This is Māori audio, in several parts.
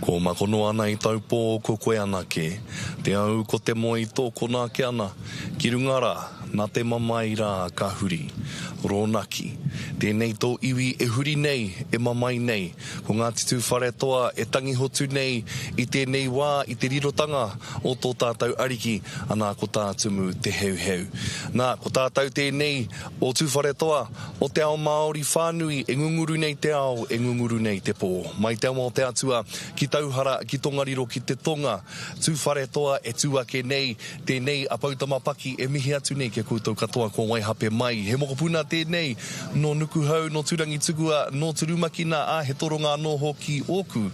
Ko makono ana I taupō ko koe anake. Te au ko te moi tō kona ke ana. Ki rungara, nā te mamai rā ka huri. Rōnaki. Tēnei tō iwi e huri nei, e mamai nei. Ko ngā titu whare toa e tangi hotu nei I tēnei wā, I te rirotanga o tō tātou ariki, anā ko tātumu te heu. Nā, ko tātou tēnei o tū whare toa, o te ao Māori whānui, e ngunguru nei te ao, e ngunguru nei te pō. Mai te ao te atua, ki tauhara, ki tongariro, ki te tonga, tū whare toa e tūake nei, tēnei a pautamapaki e mihi atu nei kia koutou katoa ko waihape mai. He mokopuna tēnei, no nukuhau, no turangi tukua, no turumakina, he toronga no hoki oku,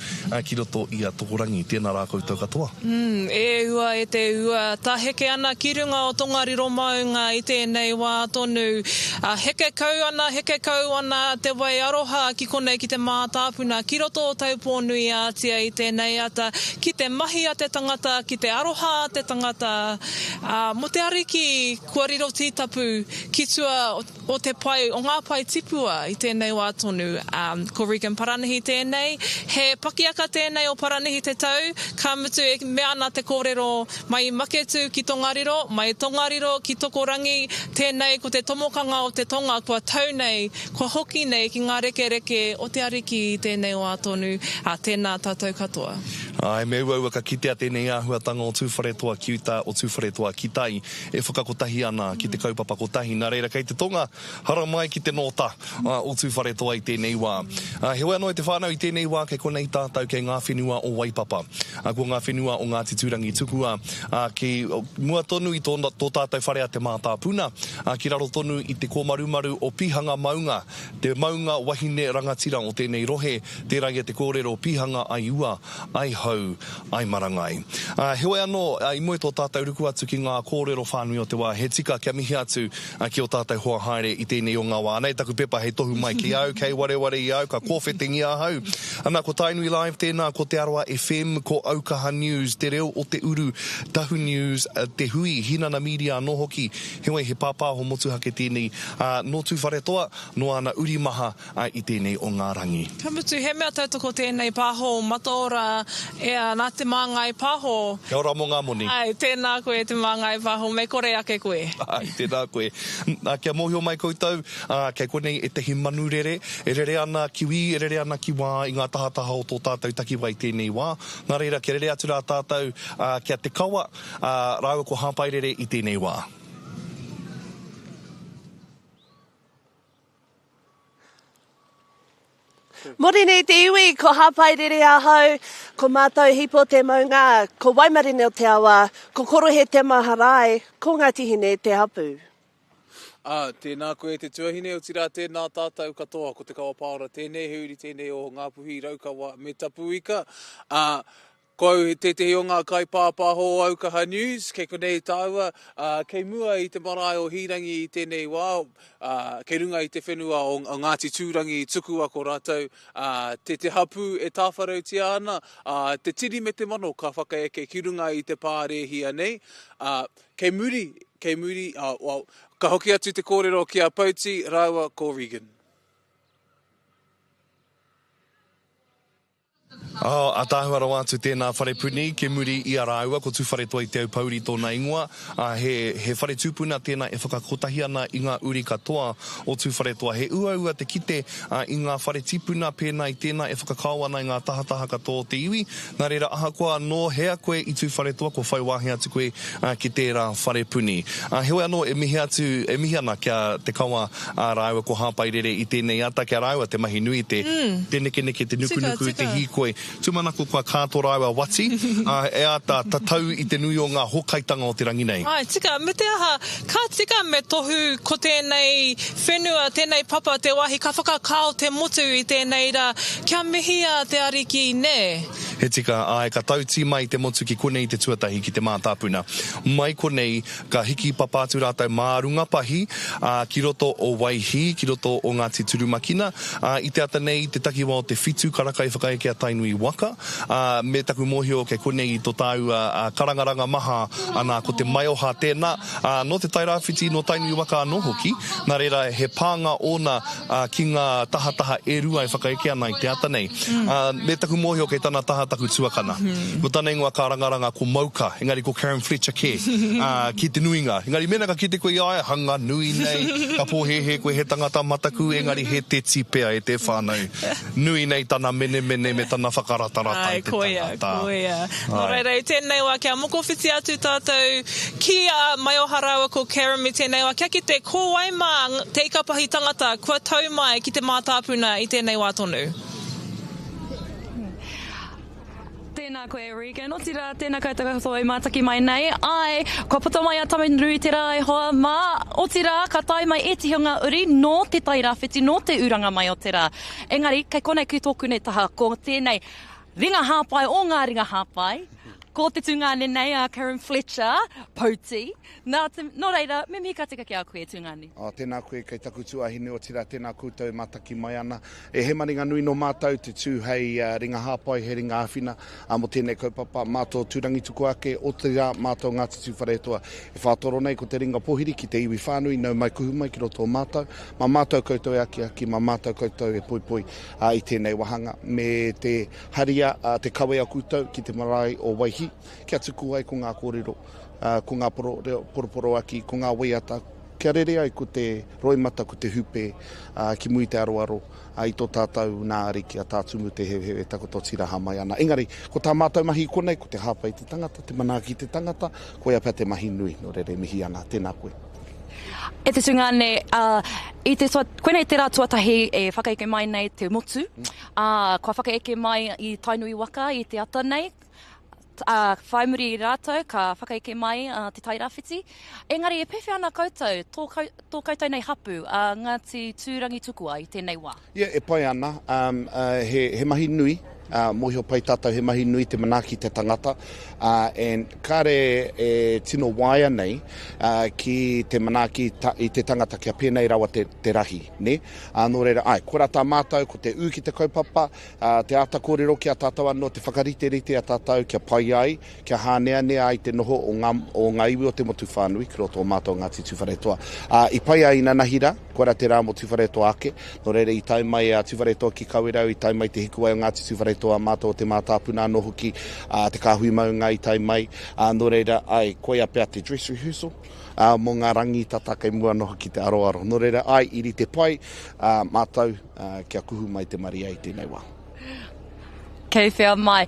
ki roto I a tokorangi. Tēnā rā koutou katoa. E ua e te ua, tā heke ana ki runga o tongariro maunga I tēnei wā tonu. Heke kau ana te wai aroha ki konei ki te mātāpuna, ki roto o taupōnui ātia I tēnei ata, ki te mahi a te tangata, ki te aroha a te tangata. Mo te ariki, kua riro tītapu, ki tua o te pai, o ngā pai tipua I tēnei wā tonu. Ko Regan Paranahi tēnei, he pakiaka tēnei o Paranahi te tau, ka mutu e mea ana te kōrero mai maketu ki tongariro, mai tongariro ki tokorangi, tēnei ko te tomokanga o te tonga, kua tau nei, kua hoki nei ki ngā reke o te ariki I tēnei wā tonu, tēnā tātou katoa. Me ua ka kitea tēnei āhuatanga o tūwhare toa ki uta, o tūwhare toa ki tai, e whakakotahi ana ki te kaupapa kotahi. Nā reira kei te tonga, hara mai ki te nota o tūwhare toa I tēnei wā. He wea noi te whānau I tēnei wā kei konei tātou kei ngā whenua o Waipapa. Ko ngā whenua o ngā titurangi tukua, ki mua tonu I tō tātou whare a te mātāpuna, ki raro tonu I te kōmarumaru o pihanga maunga, te maunga wahine rangatira o tēnei rohe, tērā ia te kōrero pihanga ai ua, ai hau, ai marangai. He wea no, I moe tō tātou ruku atu ki ngā kōrero whānui o te wā, he tika kia mihi atu ki o tātou hoa haere I tēnei o ngā wā. Nei taku pepa hei tohu mai ki au, kei wareware I au, ka kōwhetingi a hau. Ana ko Tainui Live tēnā, ko te Aroa FM, ko Aukaha News, te reo o te uru, Tahu News, te hui, Hinana Media, no hoki, he wei he pāpāho motuhake tēnei, no tūwhare toa, no ana uri maha I tēnei o ngā rangi. Ka mutu, he mea tautoko tēnei pāho, mataora, nā te māngai pāho. Kia ora mō ngā moni. Ai, tēnā koe te māngai pāho, me kore ake koe. Ai, tēnā koe. Kia mōhio mai koutou, kei konei e tehi manurere, e rere ana kiwi, e rere ana ki wā, I ngā tahataha o tō tātou takiwai tēnei wā. Nā reira, kia rere atu rā tātou, kia te kawa, rāua ko hāpairere I tēnei wā. Mori nei te iwi, ko hāpairere ahau, ko mātou hipo te maunga, ko Waimarine o te awa, ko korohe te maharai, ko ngā tihine te hapu. Tēnā koe te tuahine o tira tēnā tātou katoa, ko te kawa pāora tēnei heuri tēnei o ngā puhi raukawa me tapu ika. Ko te o ngā kai pāpāho o Aukaha News, kei konei tāua, kei mua I te marae o hirangi I tēnei wā, kei runga I te whenua o Ngāti Tūrangi tukua ko rātou, te hapu e tāwharau tia ana, te tiri me te mano ka whakaeke ki runga I te pārehia nei, kei muri, ka hoki atu te kōrero ki a Pauti, rāua ko Regan. A tāhua rau atu tēnā whare puni, ke muri I a rāua, ko tūwhare toa I te au pauri tōna ingoa. He whare tūpuna tēnā e whakakotahi ana I ngā uri katoa o tūwhare toa. He ua te kite I ngā whare tipuna pēnā I tēnā e whakakau ana I ngā tahataha katoa o te iwi. Nā reira aha koa no hea koe I tūwhare toa, ko whai wāhi atu koe ki tērā whare puni. He wea no e mihi ana kia te kawa rāua ko hāpairere I tēnei ata kia rāua te mahi nui te neke te nuku te hikoe. Tumanako kua kātora aua wati, e ata tatau I te nui o ngā hokaitanga o te rangi nei. Ai, tika, me te aha, ka tika me tohu ko tēnei whenua, tēnei papa, te wahi, ka whakakao te motu I tēnei ra, kia mihia te ariki ne. He tika, ka tauti mai te motu ki konei te tuatahi ki te mātāpuna. Mai konei, ka hiki papātu rātou mārunga pahi, ki roto o Waihi, ki roto o Ngāti Turumakina, I te ata nei, te takiwa o te whitu karakai whakaeke a Tainui Waka, me taku mōhio ke konei tō tāu karangaranga maha ana ko te maioha tēnā, no te tairāwhiti no Tainui Waka anō hoki, nā reira he pānga ona ki ngā tahataha e rua e whakaeke ana I te ata nei. Me taku mōhio ke tāna taha taku tuakana. Ko tāna ingoa ka rangaranga ko Mauka, engari ko Karen Fletcher ke, ki te nuinga. Engari mena ka ki te koe ai, hanga nui nei, ka pōhehe koe he tangata mataku, engari he te tipea e te whānau. Nui nei tāna mene me tāna whakaratarata i te tangata. Koia. Nō reira, i tēnei wā kia mokowhiti atu tātou ki a mai o harawa ko Karen me tēnei wā. Kia ki te kōwaima te ikapahi tangata, kua tau mai ki te mātāpuna i tēnei wā tonu. Tēnā koe Ariki, no tira, tēnā koutou katoa i mātaki mai nei. Ai, kua puta mai a tamanui te rā e hoa, mā, o tira, ka tai mai e te hunga uri, no te tai rāwhiti, no te uranga mai o te rā. Engari, kei konei ki tōku nei taha, ko tēnei ringa hāpai o ngā ringa hāpai, ko te tungane nei a Karen Fletcher, Pouti. Nō reira, me mihi ka tika ki a koe tungane? Tēnā koe kei taku tuahine o tira, tēnā koutou mātaki mai ana. E he maringa nui no mātou te tū hei ringa hāpai, he ringa āwhina, mo tēnei kaupapa, mātou tūrangi tuku ake, o tira mātou Ngāti Tuwharetoa. E whātoro nei ko te ringa pohiri ki te iwi whānui, nau mai kuhu mai ki roto mātou. Ma mātou koutou e aki, ma mātou koutou e pui i tēnei wahanga. Me te haria, te kawea koutou ki te marae o Waihi, kia tuku ai ko ngā kōrero, ko ngā poroporo aki, ko ngā waiata, kia rere ai ko te roimata, ko te hupe, ki mui te aroaro, i tō tātou nā Ariki a tātumu te hewe takoto tiraha mai ana. Engari, ko tā mātou mahi konei, ko te hāpai te tangata, te manaki te tangata, ko ia pia te mahi nui, no rere mihi ana, tēnā koe. E te tungane, koenei te rā tuatahi e whakaeke mai nei te motu, kua whakaeke mai i tainui waka i te ata nei, whaimuri i rātou, ka whakaeke mai te tairawhiti. Engari, e pewhi ana koutou, tō koutou nei hapu, Ngāti Tūrangi Tukua i tēnei wā. E pai ana, he mahi nui, mohi o pai tātou he mahi nui te manaki te tangata, kare e tino waia nei ki te manaki i te tangata kia pēnei rawa te rahi, ne? Nō reira, kora tā mātou, ko te ū ki te kaupapa, te ata kōrero kia tātou anō, te whakarite a tātou kia pai ai, kia hānea nea ai te noho o ngā iwi o te motu whānui, ki roto o mātou Ngāti Tuwharetoa. I pai ai nā nahira, kora te rā mo Tuwharetoa ake, nō reira i tai mai a Tuwharetoa ki Kawerau, i tai mai te hikuai o Ngāti Tuwharetoa mātou te mātāpuna no hoki, te kāhui maunga i tai mai, nō reira, koe a pēr te dress rehearsal, mō ngā rangi tataka i mua no hoki te aroaro. Nō reira, iri te pai, mātou kia kuhu mai te maria i tēnei wā. Kei whea mai.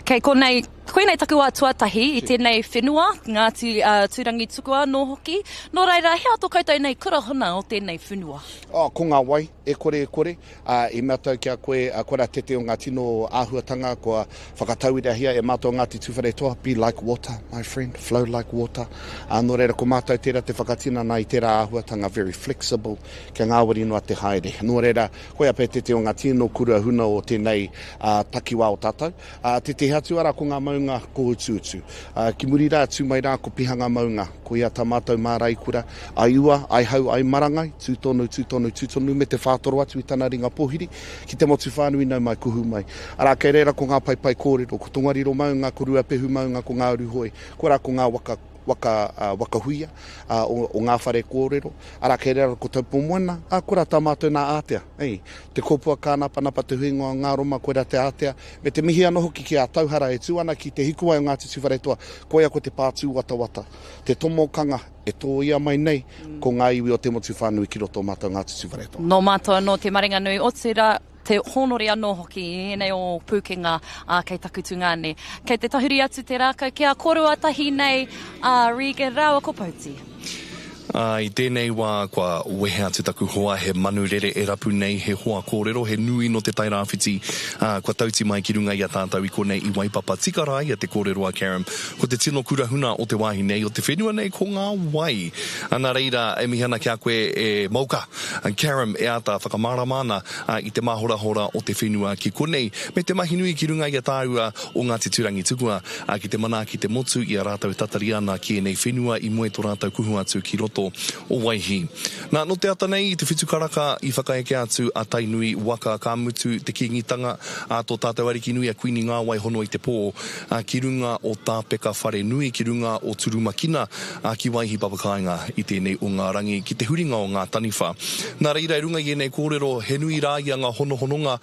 Kei koenei taku wā tuatahi i tēnei whenua, Ngāti Tūrangi Tukua no hoki. Nō reira, hea tō koutou nei kura hona o tēnei whenua? Ko ngā wai, e kore. I mea tau kia koe, kora tete o ngā tino āhuatanga, kua whakatauira hia e mātou Ngāti Tuwharetoa, be like water, my friend, flow like water. Nō reira, ko mātou tērā te whakatina nā i tērā āhuatanga, very flexible, kia ngāwari noa te haere. Nō reira, koe a pē tete o ngā tino kura huna o tēnei takiwā o tātou. Te hatu ara ko ngā maunga ko utu. Ki muri rā tū mai rā ko pihanga maunga, ko ia tā mātou mārai kura, ai ua, ai hau, ai marangai, tūtonu me te whātoro atu i tāna ringa pohiri, ki te motu whānui nau mai kuhu mai. Ara kei reira ko ngā pai kōrero, ko tongariro maunga, ko rua pehu maunga, ko ngā uruhoi, ko rā ko ngā wakahuia o ngā whare kōrero. Ara kei reira ko taupo moana, ko rā tā mātou nā ātea. Te kōpua kānapa te huingoa ngā roma, ko rā te ātea. Me te mihi anō hoki ki a tauhara e tūana ki te hikuai o Ngāti Tuwharetoa, koia ko te pātū watawata. Te tomokanga e tō ia mai nei, ko ngā iwi o te motu whānui ki roto mātou Ngāti Tuwharetoa. No mātou anō te maringa nui o tira, te honori anō hoki, nei o pūkenga kei taku tungane. Kei te tahuri atu te rākau, kia korua tahi nei, Rīge Rawa ko Pouti. I tēnei wā kua wehe atu taku hoa he manu rere e rapu nei he hoa kōrero, he nui no te tairāwhiti, kua tauti mai ki runga i a tātou i konei i waipapa tikarai a te kōrero a Karen. Ko te tino kurahuna o te wāhi nei, o te whenua nei ko ngā wai. Ana reira, e mihana kia koe e Mauka, Karen e ata whakamaramana i te mahora o te whenua ki konei, me te mahi nui ki runga i a tāua o Ngāti Tūrangi Tukua, ki te mana ki te motu i a rātou tatari ana ki e nei whenua i moe tō rātou kuhu atu ki roto whakato o waihi. Nā, no te ata nei, te whitu karaka i whakaeke atu a tainui waka ka mutu te kingitanga a tō tātou ariki nui a kuini ngā wai hono i te pō ki runga o tāpeka whare nui, ki runga o turumakina ki waihi papakainga i tēnei o ngā rangi, ki te huringa o ngā taniwha. Nā reira i runga i enei kōrero, he nui rā i a ngā honohononga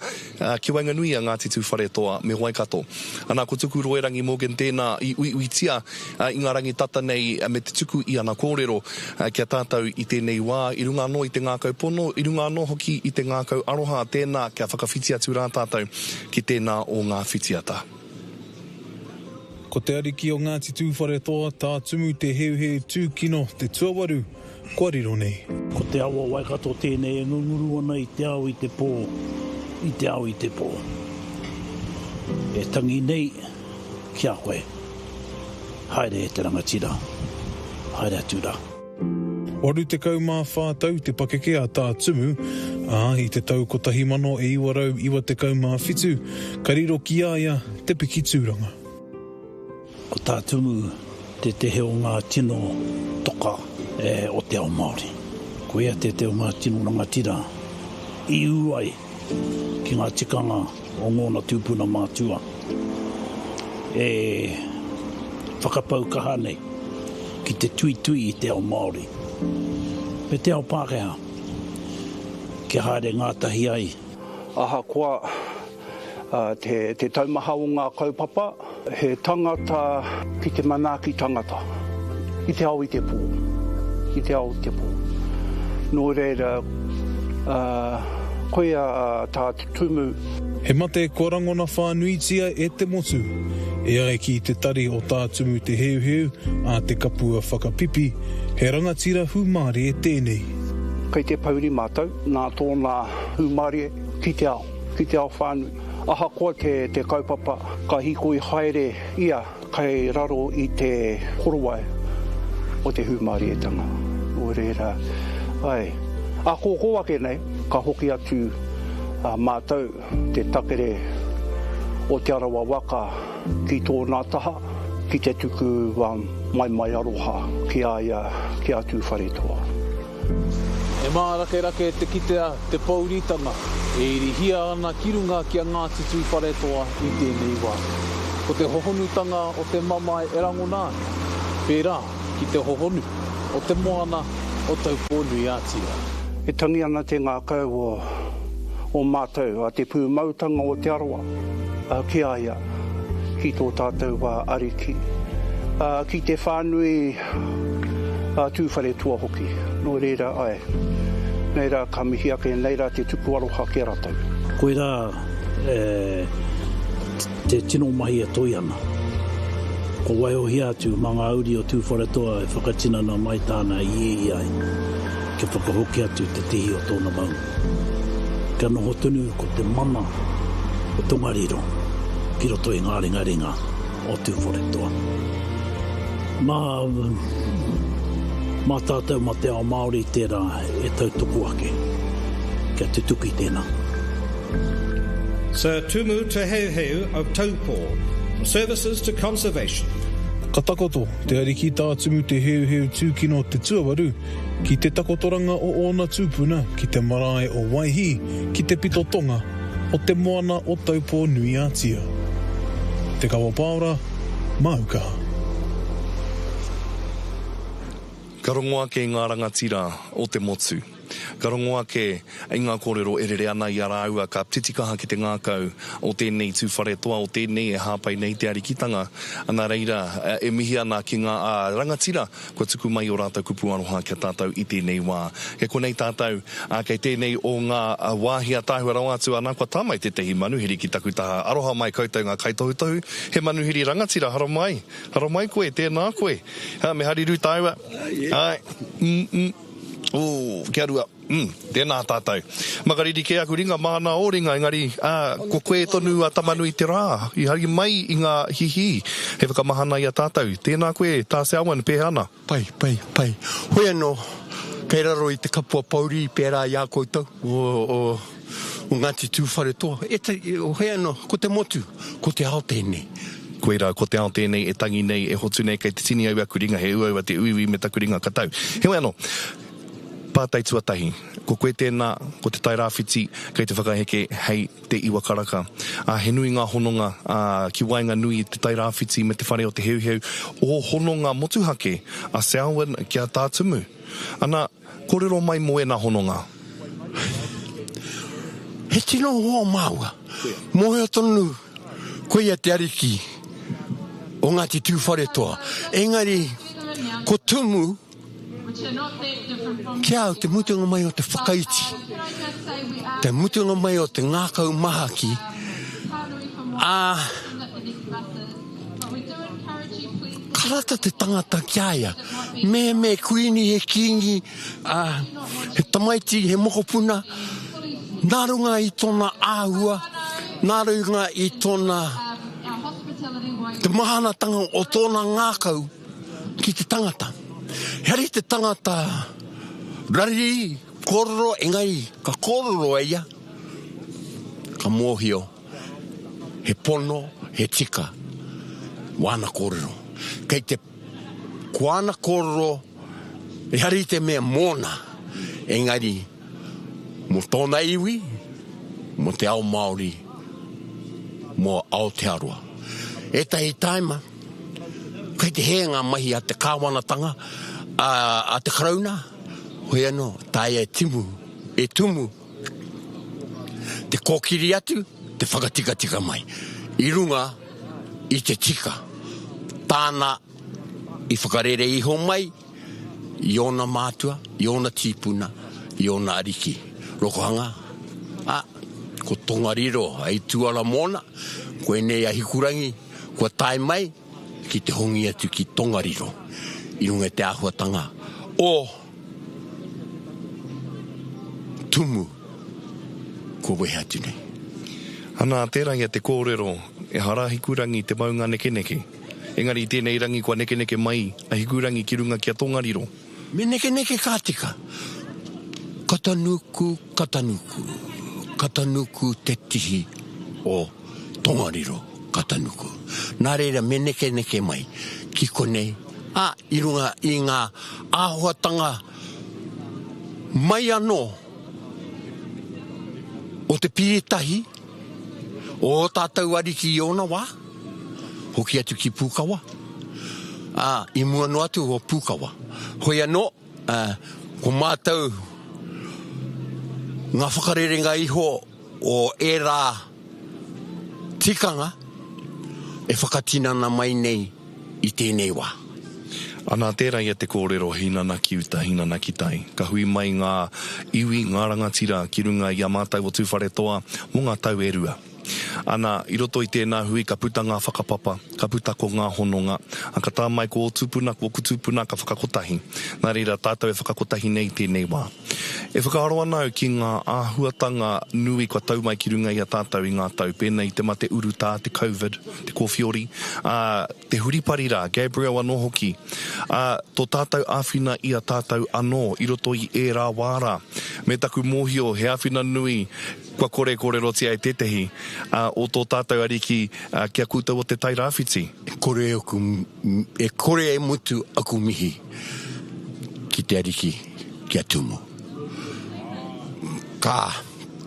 ki wainga nui a ngā titu whare toa me Waikato. Anā ko tuku roerangi Morgan tēnā i uitia i ngā rangi tata nei me te tuku i ana kōrero kia tātou i tēnei wā, i runga anō i te ngākau pono, i runga anō hoki i te ngākau aroha, tēnā kia whakawhiti atu rā tātou ki tēnā o ngā whitiata. Ko te ariki o Ngāti Tūwhare toa, tā tumu te heu tūkino, te tuawaru, kua riro nei. Ko te awa Waikato tēnei, ngunguru ana i te au i te pō, i te au i te pō. E tangi nei, kia koe. Haere e te rangatira, haere atura. Waru te kaumā whātau te pakeke a tā tumu, i te tau kotahi mano e iwarau iwa te kaumā whitu, ka riro ki aia te piki tūranga. Ko tā tumu te heo ngā tino toka o te ao Māori. Ko ea te ngā tino rangatira i uai ki ngā tikanga o ngōna tūpuna mātua. E whakapau kaha nei ki te tui i te ao Māori. Me te ao Pākehā, kia haere ngātahi ai. Aha koa te taumaha o ngā kaupapa, he tangata ki te manaki tangata. I te ao i te pō. I te ao i te pō. Nō reira, koia tā tumu. He mate ko rangona whānuitia e te motu. E ai ki te tari o tā tumu te heu a te kapua whakapipi, he rangatira humare e tēnei. Kei te pauri mātou, nā tōna humare ki te ao whānui. Aha koa te kaupapa, ka hikoi haere ia kai raro i te horowai o te humare e tanga. O reira, ai. A ko ake nei, ka hoki atu mātou te takere o te arawa waka ki tōna taha, ki te tuku mai aroha ki atu whare toa. E mārake te kitea te pauritanga, e irihia ana ki runga ki a Ngāti Tūwhare toa i tēnei wā. Ko te hohonutanga o te mama e rangona, pērā ki te hohonu o te moana o tau pōnui ātia. E tangi ana te ngākau o mātou, a te pūmautanga o te arawa, ki aia, ki tō tātou ariki. Ki te whānui tūwhare tua hoki. Nō reira ai. Neira ka mihi ake, neira te tuku aroha ki ratau. Koe rā te tino mahi e toi ana. Ko waihohi atu, mga auri o tūwhare toa e whakatinana mai tāna i ai. Ke whakahoki atu te tihi o tōna mau. Ka noho tunu ko te mana o tongariro, ki roto i ngā ringa o tūwhare toa. Mā tātou ma te ao Māori tērā e tautuku ake. Kia te tuki tēnā. Sir Tumu Te Heu of Taupō, Services to Conservation. Ka takoto, te ariki tā tumu te heu tūkino te tuawaru, ki te takotoranga o ōna tūpuna, ki te marae o Waihi, ki te pito tonga, o te moana o Taupō nui ātia. Te kawa Paora, Aukaha. Ka rongo ake ngā rangatira o te motu. Ka rongo ake i ngā kōrero e rere ana i ara aua ka titikaha ki te ngākau o tēnei tūwhare toa, o tēnei e hāpai nei te arikitanga. Ana reira e mihi ana ki ngā rangatira kua tuku mai o rātou kupu aroha kia tātou i tēnei wā. Ke konei tātou kei tēnei o ngā wāhia tāhua rau atu ana kua tāmai te tehi manuhiri ki taku taha. Aroha mai koutou ngā kaitohutohu, he manuhiri rangatira, haro mai koe, tēnā koe. Me hariru tāua. Ai, kia rua. Tēnā tātou. Makariri ke aku ringa mana o ringa, engari, ko koe tonu a tamanu i te rā, i hari mai i ngā hihi, he whakamahana i a tātou. Tēnā koe, tā se awan, pēhana. Pai. Hoi anō, kei raro i te kapua pauri i pērā i a koutou, o Ngāti Tūwhare toa. Hoi anō, ko te motu, ko te ao tēnei. Koe rā, ko te ao tēnei, e tangi nei, e hotu nei, kei te tini au aku ringa, he uaua te uiwi me taku ringa katau. Heoi anō, pātai tuatahi, ko koe tēnā, ko te tai rāwhiti, kei te whakaheke, hei te iwa karaka. He nui ngā hononga, ki wainga nui te tai rāwhiti me te whare o te heuheu, o hononga motuhake, a Selwyn kia tātumu. Ana, kōrero mai mo e nā hononga. He tino hoa maua, mo hea tonu, koe ia te ariki, o Ngāti Tūwharetoa. Engari, ko tumu, kia au te mutunga mai o te whakaiti, te mutunga mai o te ngākau mahaki, karata te tangata kia ia, me kuini he kingi, he tamaiti, he mokopuna, nā runga i tōna āhua, nā runga i tōna te mahanatanga o tōna ngākau ki te tangata. Heri te tangata rari, kororo, engai, ka kororo eia, ka mōhio, he pono, he tika, wana kororo. Kei te kuana kororo, e hari te mea mōna, engari, mo tōna iwi, mo te ao Māori, mo Aotearoa. E tahi taima, kei te hea mahi a te kāwanatanga, a te krauna, hoi anō, tai e timu, e tumu, te kōkiri atu, te whakatika mai. I runga, i te tika. Tāna, i whakarere iho mai, i ona mātua, i ona tīpuna, i ona ariki. Rokohanga, ko tongariro, ai tuala mona, koe nei a hikurangi, ko tai mai, ki te hongi atu ki tongariro. I runga te āhuatanga. O tumu, ko wehe atu nei. Ana tērā ia te kōrero, e hara hikurangi te maunga nekeneke. Engari tēnei rangi kua nekeneke mai, a hikurangi ki runga kia tongariro. Me nekeneke kātika. Katanuku, katanuku te tihi o tongariro, katanuku. Nā reira me neke mai, ki konei, i runga i ngā āhuatanga mai anō o te piritahi, o tātou ariki i ona wā, hoki atu ki Pukawa. I mua no atu o Pukawa. Hoi anō, ko mātou ngā whakarerenga iho o e rā tikanga e whakatinana mai nei i tēnei wā. Ana tērā ia te kōrero hinana ki uta, hinana ki tai. Ka hui mai ngā iwi, ngā rangatira ki runga i a mātai o Tūwharetoa mo ngā tau e rua. Ana, i roto i tēnā hui, ka puta ngā whakapapa, ka puta ko ngā hononga, a ka tā mai ko o tūpuna, ko ku tūpuna, ka whakakotahi. Nā reira, tātou e whakakotahi nei tēnei wā. E whakaharo ana au ki ngā āhuatanga nui kua tau mai ki runga i a tātou i ngā tau, pēnei te mate uru tā, te COVID, te kōwhiori, te huriparira, Gabriel anō hoki, tō tātou āwhina i a tātou anō, i roto i e rā wāra, me taku mōhio, he āwhina nui, kua kore roti ai tetehi, o tō tātou ariki kia kūtau o te tai rāwhiti. E kore e mutu aku mihi ki te ariki kia tumu. Ka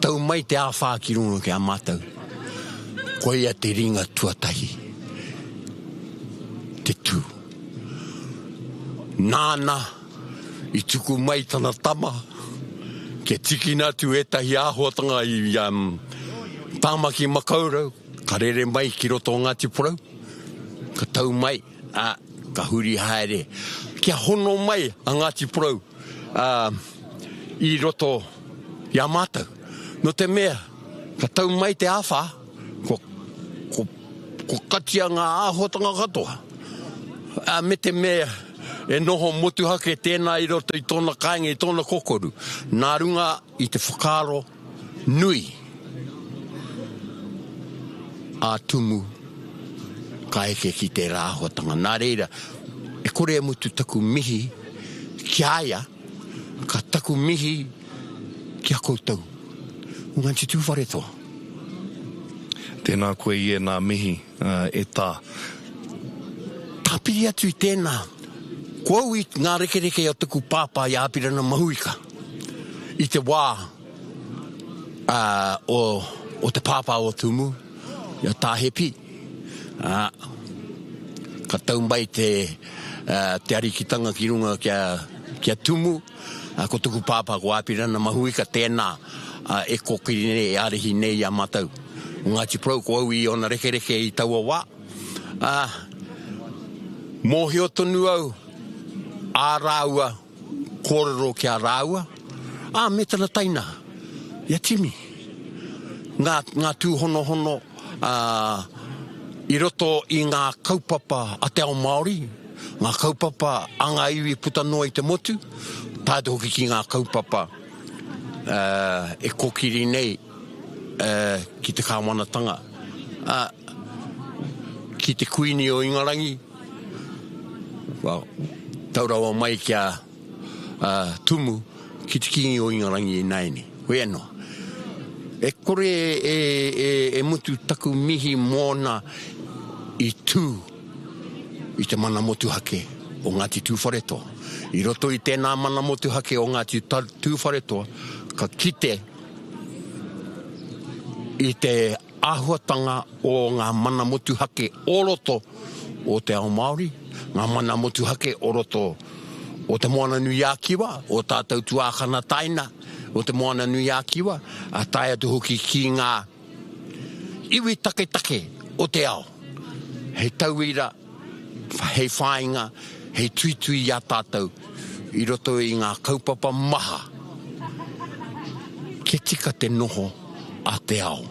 tau mai te āwhā ki runga ki a mātou. Koe ia te ringa tuatahi. Te tū. Nāna i tuku mai tana tama. Ke tiki nātu e tahi āhuatanga i tāmaki makaurau, ka rere mai ki roto o Ngāti Porou, ka tau mai, ka huri haere, kia hono mai a Ngāti Porou, i roto i a mātou. No te mea, ka tau mai te āwha, ko katia ngā āhuatanga katoa. Me te mea, e noho motuhake tēnā i roto i tōna kāinga, i tōna kokoru. Nā runga i te whakaro nui. A tumu ka eke ki te rāhuatanga. Nā reira, e kore e mutu taku mihi ki aia, ka taku mihi ki a koutou. Ngāti Tūwharetoa. Tēnā koe i nā mihi e tā. Tapiri atu I tēnā. Kua i ngā rekereke o tuku pāpā I āpirana mahuika. I te wā o te pāpā o tumu. Ia tāhepi. Ka tau mai te arikitanga ki runga kia tumu. Ko tuku pāpā ko āpirana mahuika tēnā e kokiri nei e arihi nei a matau. Ngāti prau ko au I ona rekereke I taua wā. Mōhio tonu au. A rāua. Kōrero kia rāua. Me tana taina. Ia timi. Ngā tū hono hono. I roto I ngā kaupapa a te ao Māori. Ngā kaupapa a ngā iwi puta noa I te motu. Tāte hoki ki ngā kaupapa e kokiri nei ki te kāwanatanga. Ki te kuini o Ingarangi. Taurawa mai kia tumu ki te kingi o Ingarangi I naini. Hoi anō. E kore e mutu taku mihi mōna I tū I te mana motu hake o Ngāti Tūwharetoa. I roto I tēnā mana motu hake o Ngāti Tūwharetoa, ka kite I te āhuatanga o ngā mana motu hake o roto o te ao Māori, ngā mana motu hake o roto o te moana nui a kiwa, o tātou tuākana taina, o te moana nui a kiwa, a taia tu hoki ki ngā iwi take o te ao. Hei tauira, hei whainga, hei tuitui a tātou, I roto I ngā kaupapa maha. Ke tika te noho a te ao.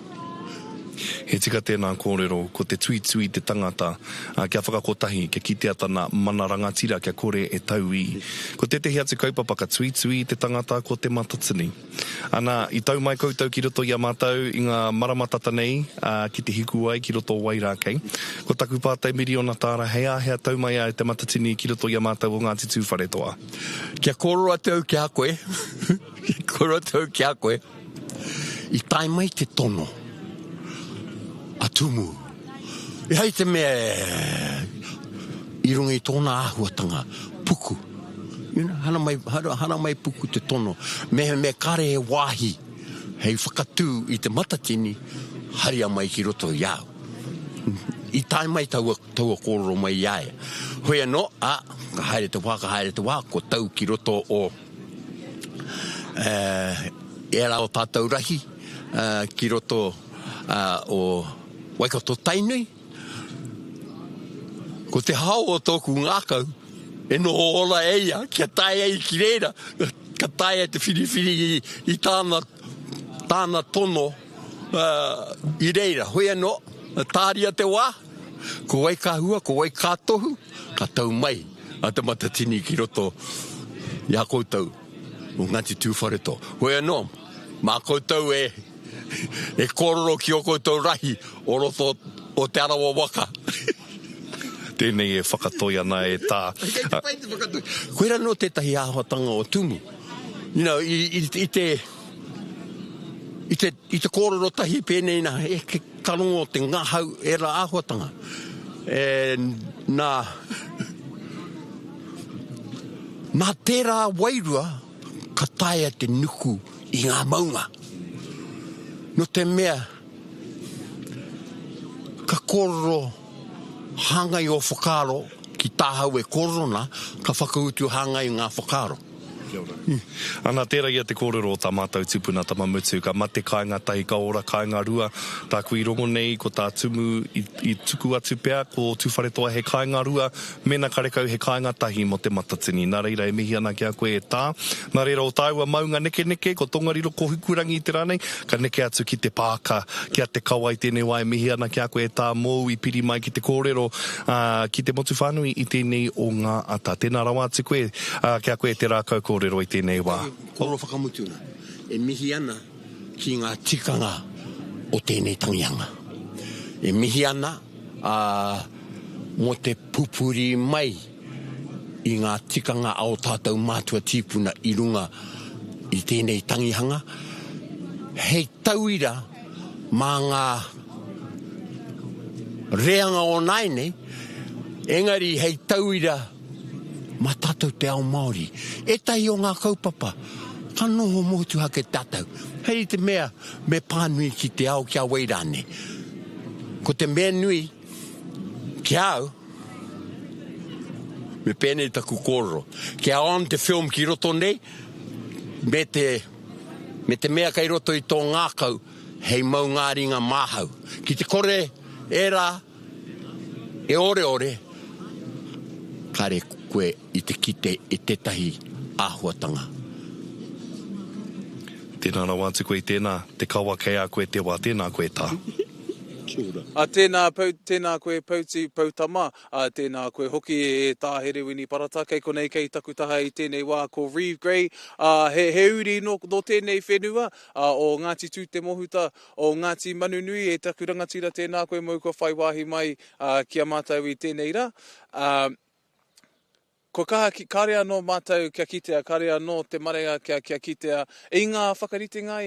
He tika tēnā kōrero, ko te tuitui te tangata, kia whakakotahi, kia kite atana mana rangatira kia kore e tauī. Ko te tehi atu kaupapa ka tuitui te tangata ko te matatini. Ana, I tau mai koutou ki roto I a mātou I ngā maramatata nei, ki te hiku ai ki roto wairā kei. Ko taku pātai miriona tāra, hea tau mai ai te matatini ki roto I a mātou o Ngāti Tūwharetoa. Kia kōro atau kia koe. Kia kōro atau kia koe. I tai mai te tono. A tumu. E hei te mea I runga I tōna āhuatanga. Puku. Hana mai puku te tono. Me kare e wāhi. Hei whakatū I te matatini. Haria mai ki roto I au. I tai mai taua kōrero mai I aia. Hoi anō, ka haere te wā, ko tau ki roto o era o tātou rahi. Ki roto o Waikato tainui. Ko te hao o tōku ngākau, e no ola eia, kia tae ei ki reira, ka tae te whiriwhiri I tāna tono I reira. Hoi anō, tāria te wā, ko wai kāhua, ko wai kātohu, ka tau mai, a te matatini ki roto I a koutou, o Ngāti Tūwharetoa. Hoi anō, mā koutou e kōrero ki o koutou rahi o roto o te arawa waka. Tēnei e whakatoi ana e tā. Koera no tētahi āhuatanga o tumu. You know, I te kōrero tahi pēnei na e ke karongo te ngahau e ra āhuatanga. Nā tērā wairua ka taia te nuku I ngā maunga. No te mea, ka kōrero hangai o whakaro ki tāhau e kōrero ka whakautu hangai ngā whakaro. Ana tērā ia te kōrero o tā mātou tupuna tamamutu, ka mate kāinga tahi ka ora kāinga rua, tā kui rongo nei ko tā tumu I tuku atu pēr, ko Tūwharetoa he kāinga rua, mena karekau he kāinga tahi mo te matatini. Nā reira e mihi ana kia koe e tā. Nā reira o tāua maunga neke, ko tongariro ko hukurangi I te rānei, ka neke atu ki te pāka, kia te kawai tēnei wai mihi ana kia koe e tā mōu I piri mai ki te kōrero, ki te motu whānui I tēnei o ngā ata. Tēnā rawa atu koe, kia koe te rākau kōrero I tēnei wā. Kōrero whakamutuna, e mihi ana ki ngā tikanga o tēnei Tangihanga. E mihi ana mo te pupuri mai I ngā tikanga ao tātou mātua tīpuna I runga I tēnei Tangihanga. Hei tauira mā ngā reanga o naine, engari hei tauira, ma tātou te ao Māori. E tai o ngā kaupapa, ka noho motu hake tātou. Hei te mea, me pānui ki te ao kia weirane. Ko te mea nui, ki au, me pēnei taku kōrero. Kia on te film ki roto nei, me te mea kai roto i tō ngākau, hei mau ngā ringa māhau. Ki te kore, e rā, e ore, kare koe i te kite e tetahi āhuatanga. Tēnā rā wātu koe tēnā, te kawa kei a koe te wā, tēnā koe tā. Tēnā koe pauti pautama, tēnā koe hoki e tāhere wini parata, kei konei kei takutaha i tēnei wā ko Reeve Gray, he uri no tēnei whenua, o Ngāti Tū te mohuta, o Ngāti Manunui, e taku rangatira tēnā koe mau ko whai wāhi mai kia mātou i tēnei rā. Ko kaha kare anō mātou kia kitea, kare anō te marea kia kitea, i ngā whakaritenga,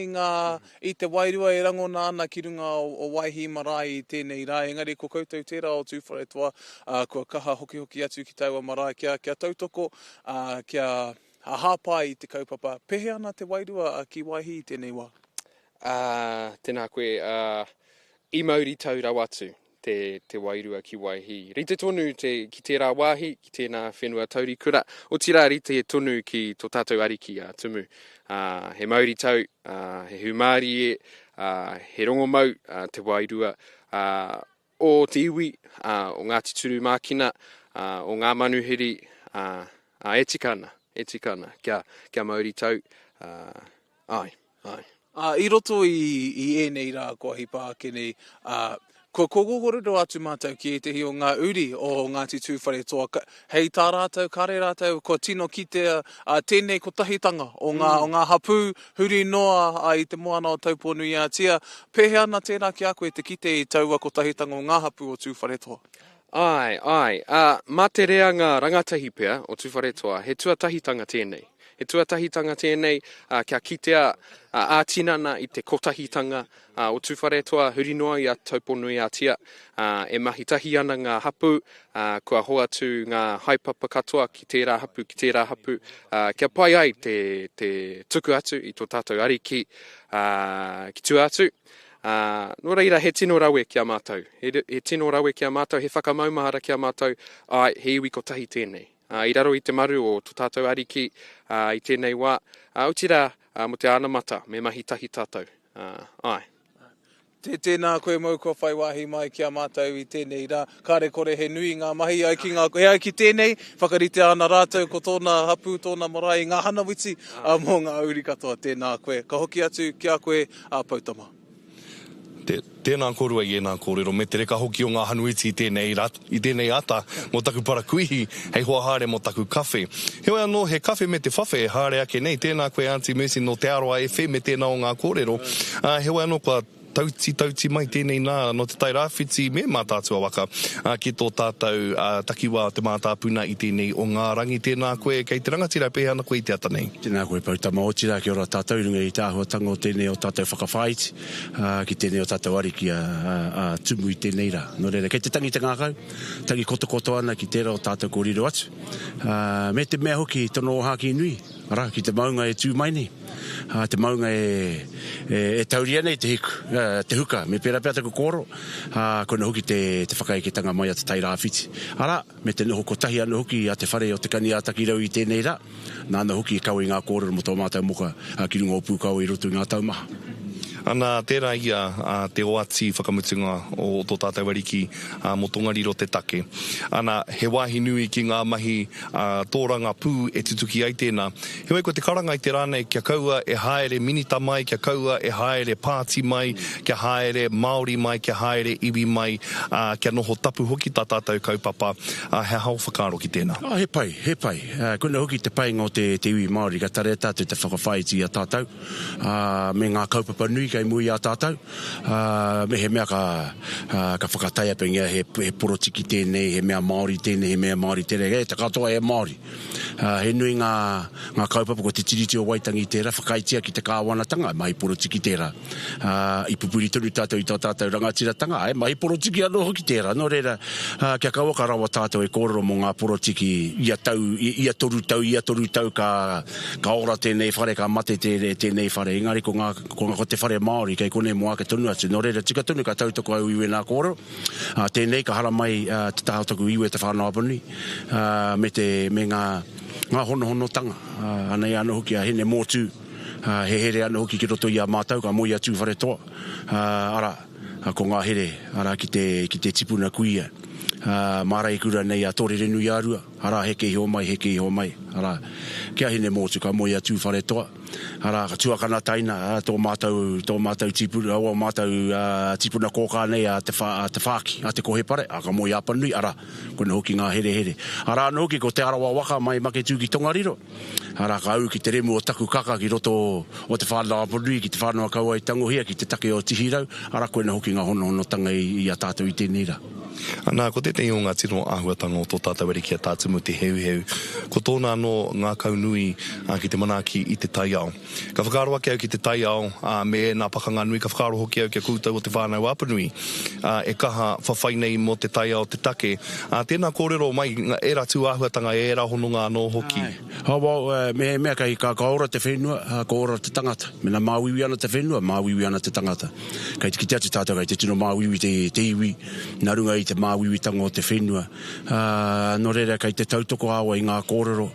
i te wairua e rangona ana ki runga o waihi marae i tēnei rā. Engari, ko koutou tērā o tūwharetoa, ko kaha hoki atu ki taua marae, kia tautoko, kia hāpai i te kaupapa. Pehe ana te wairua ki waihi i tēnei wā? Tēnā koe, I mauri tau rau atu. Te wairua ki waihi. Rite tonu ki tērā wāhi, ki tēnā whenua tauri kura. O tira rite tonu ki tō tātou ariki tumu. He mauri tau, he humāri e, he rongo mau, te wairua. O te iwi, o Ngāti Turu Mākina, o ngā manuhiri, e tikana, kia mauri tau. Ai. I roto i ēnei rā kua hipa kenei, ko kōkoro atu mātou ki te hi o ngā uri o Ngāti Tū Wharetoa. Hei tā rātou, kare rātou, ko tino ki te tēnei ko tahitanga o ngā hapu huri noa i te moana o taupōnui a tia. Pehe ana tēnā ki a koe te kite i taua ko tahitanga o ngā hapu o Tū Wharetoa. Ai. Mā te rea ngā rangatahi pea o Tū Wharetoa, he tuatahitanga tēnei. He tuatahitanga tēnei, kia kitea ātinana i te kotahitanga o Tū Wharetoa, huri noa i a taupōnui a tia, e mahitahi ana ngā hapu, kua hoa atu ngā haipapa katoa ki tērā hapu, kia pai ai te tuku atu i tō tātou ariki ki tū atu. Nō reira, he tino rawe kia mātou. He tino rawe kia mātou, he whakamaumahara kia mātou, he iwi ko tahi tēnei. I raro i te maru o tō tātou ariki i tēnei wā. Autira mo te anamata, me mahitahi tātou. Ai. Tēnā koe mau kua whai wāhi mai kia mātou i tēnei rā. Kāre kore he nui ngā mahi ai ki ngā koe ai ki tēnei. Whakarite ana rātou ko tōna hapu, tōna marae, ngā hanawiti mō ngā uri katoa. Tēnā koe. Ka hoki atu kia koe pautama. Tēnā korua i ēnā kōrero, me te reka hoki o ngā hanuiti i tēnei ata, mō taku parakuihi, hei hoa haere mō taku kawhe. Heoi anō, he kawhe me te whawhe, haere ake nei, tēnā koe Auntie Mercy no te aroa e whe me tēnā o ngā kōrero. Heoi anō, kua tauti mai tēnei nā, no te tai rāwhiti me mātātua waka, ki tō tātou takiwa te mātāpuna i tēnei o ngā rangi. Tēnā koe, kei te rangatira pehe ana koe i te ata nei. Tēnā koe pautama o tira, ki ora tātou runga i tā huatanga o tēnei o tātou whakawhaiti, ki tēnei o tātou ariki tumu i tēnei rā. Nō reira, kei te tangi te ngākau, tangi koto ana ki tērā o tātou kōrero atu. Me te mea hoki tono o haki nui, ara, ki te maunga e tū mai nei. Te maunga e tauria nei te hiku. Te huka, me pera pētaku kōro, kona hoki te whakaeketanga mai a te tai rāwhiti. Ara, me te noho kotahi anu hoki a te whare o te kani ataki rau i tēnei rā, nāna hoki e kau i ngā kōrero mo tō mātou moka ki runga o pūkau i roto i ngā taumaha. Ana tērā ia te oati whakamutunga o tō tātou ariki mo tongariro te take. Ana he wāhi nui ki ngā mahi tōranga pū e tutuki ai tēnā. Heoi ko te karanga i te rānei kia kaua e haere minita mai, kia kaua e haere pāti mai, kia haere Māori mai, kia haere iwi mai, kia noho tapu hoki tā tātou kaupapa. He hau whakaro ki tēnā. He pai. Kuna hoki te pai ngō te iwi Māori, ka tare tātou te whakawhaiti a tātou. Me ngā kaupapa nui kai mui a tātou. Me he mea ka whakataia pengia he porotiki tēnei, he mea Māori tēnei, he mea Māori tēnei. E, ta katoa e Māori. He nui ngā kaupapa ko te tiriti o Waitangi tērā, whakaitia ki te kāwanatanga, mahi porotiki tērā. I pupuri tonu tātou i tātou rangatiratanga, mahi porotiki anō hoki tērā. Nō reira, kia kaua ka rawa tātou e kōrero mō ngā porotiki ia toru tau ka ora tēnei whare, ka mate tēnei whare. Engari ko te whare Māori, kei kone moa ke tonu atu. Nō reira, tika tonu ka tautoko au iwe nā kōrero. Tēnei ka hara mai te tahotaku iwe te whanau apuni. Me ngā hono tanga. Anei anu hoki a hene mōtū. He here anu hoki ki roto i a mātau, ka moi atu whare toa. Ara, ko ngā here, ara ki te tipuna kuia. Mārai kura nei a tore renu i arua. Ara, heke i ho mai. Ara, kia hene mōtu, ka moi atu whare toa. Ara, ka tuakana taina, tō mātau tipuna, o mātau tipuna kōkā nei a te whāki, a te kohepare, a ka moi apanui, ara, kona hoki ngā here. Ara, anu hoki ko te arawa waka mai make tū ki Tongariro. Ara, ka au ki te remu o taku kaka ki roto o te whānau apanui, ki te whānau kaua i tangohia, ki te take o tihirau. Ara, kona hoki ngā hono tanga i a tātou i tēnei ra. Nā, ko te o ngā tino āhuatanga o tō tātou Ariki a tātumu te heu. Ko tōna anō ngā kaunui ki te manaki i te taiao. Ka whakaaro ake au ki te taiao, me nā pakanga nui, ka whakaaro hoki au ki a kūtau o te whānau apanui. E kaha whawhai nei mo te taiao te take. Tēnā kōrero mai, e ratu āhuatanga, e ra hononga anō hoki. Mea kai ka ora te whenua, ka ora te tangata. Mena māwiwi ana te whenua, māwiwi ana te tangata. Kai te atu tātou, kai te tino māwiwi te iwi, nā runga i te māwiwi tanga o te whenua. Nō reira kai te tautoko awa i ngā kōrero.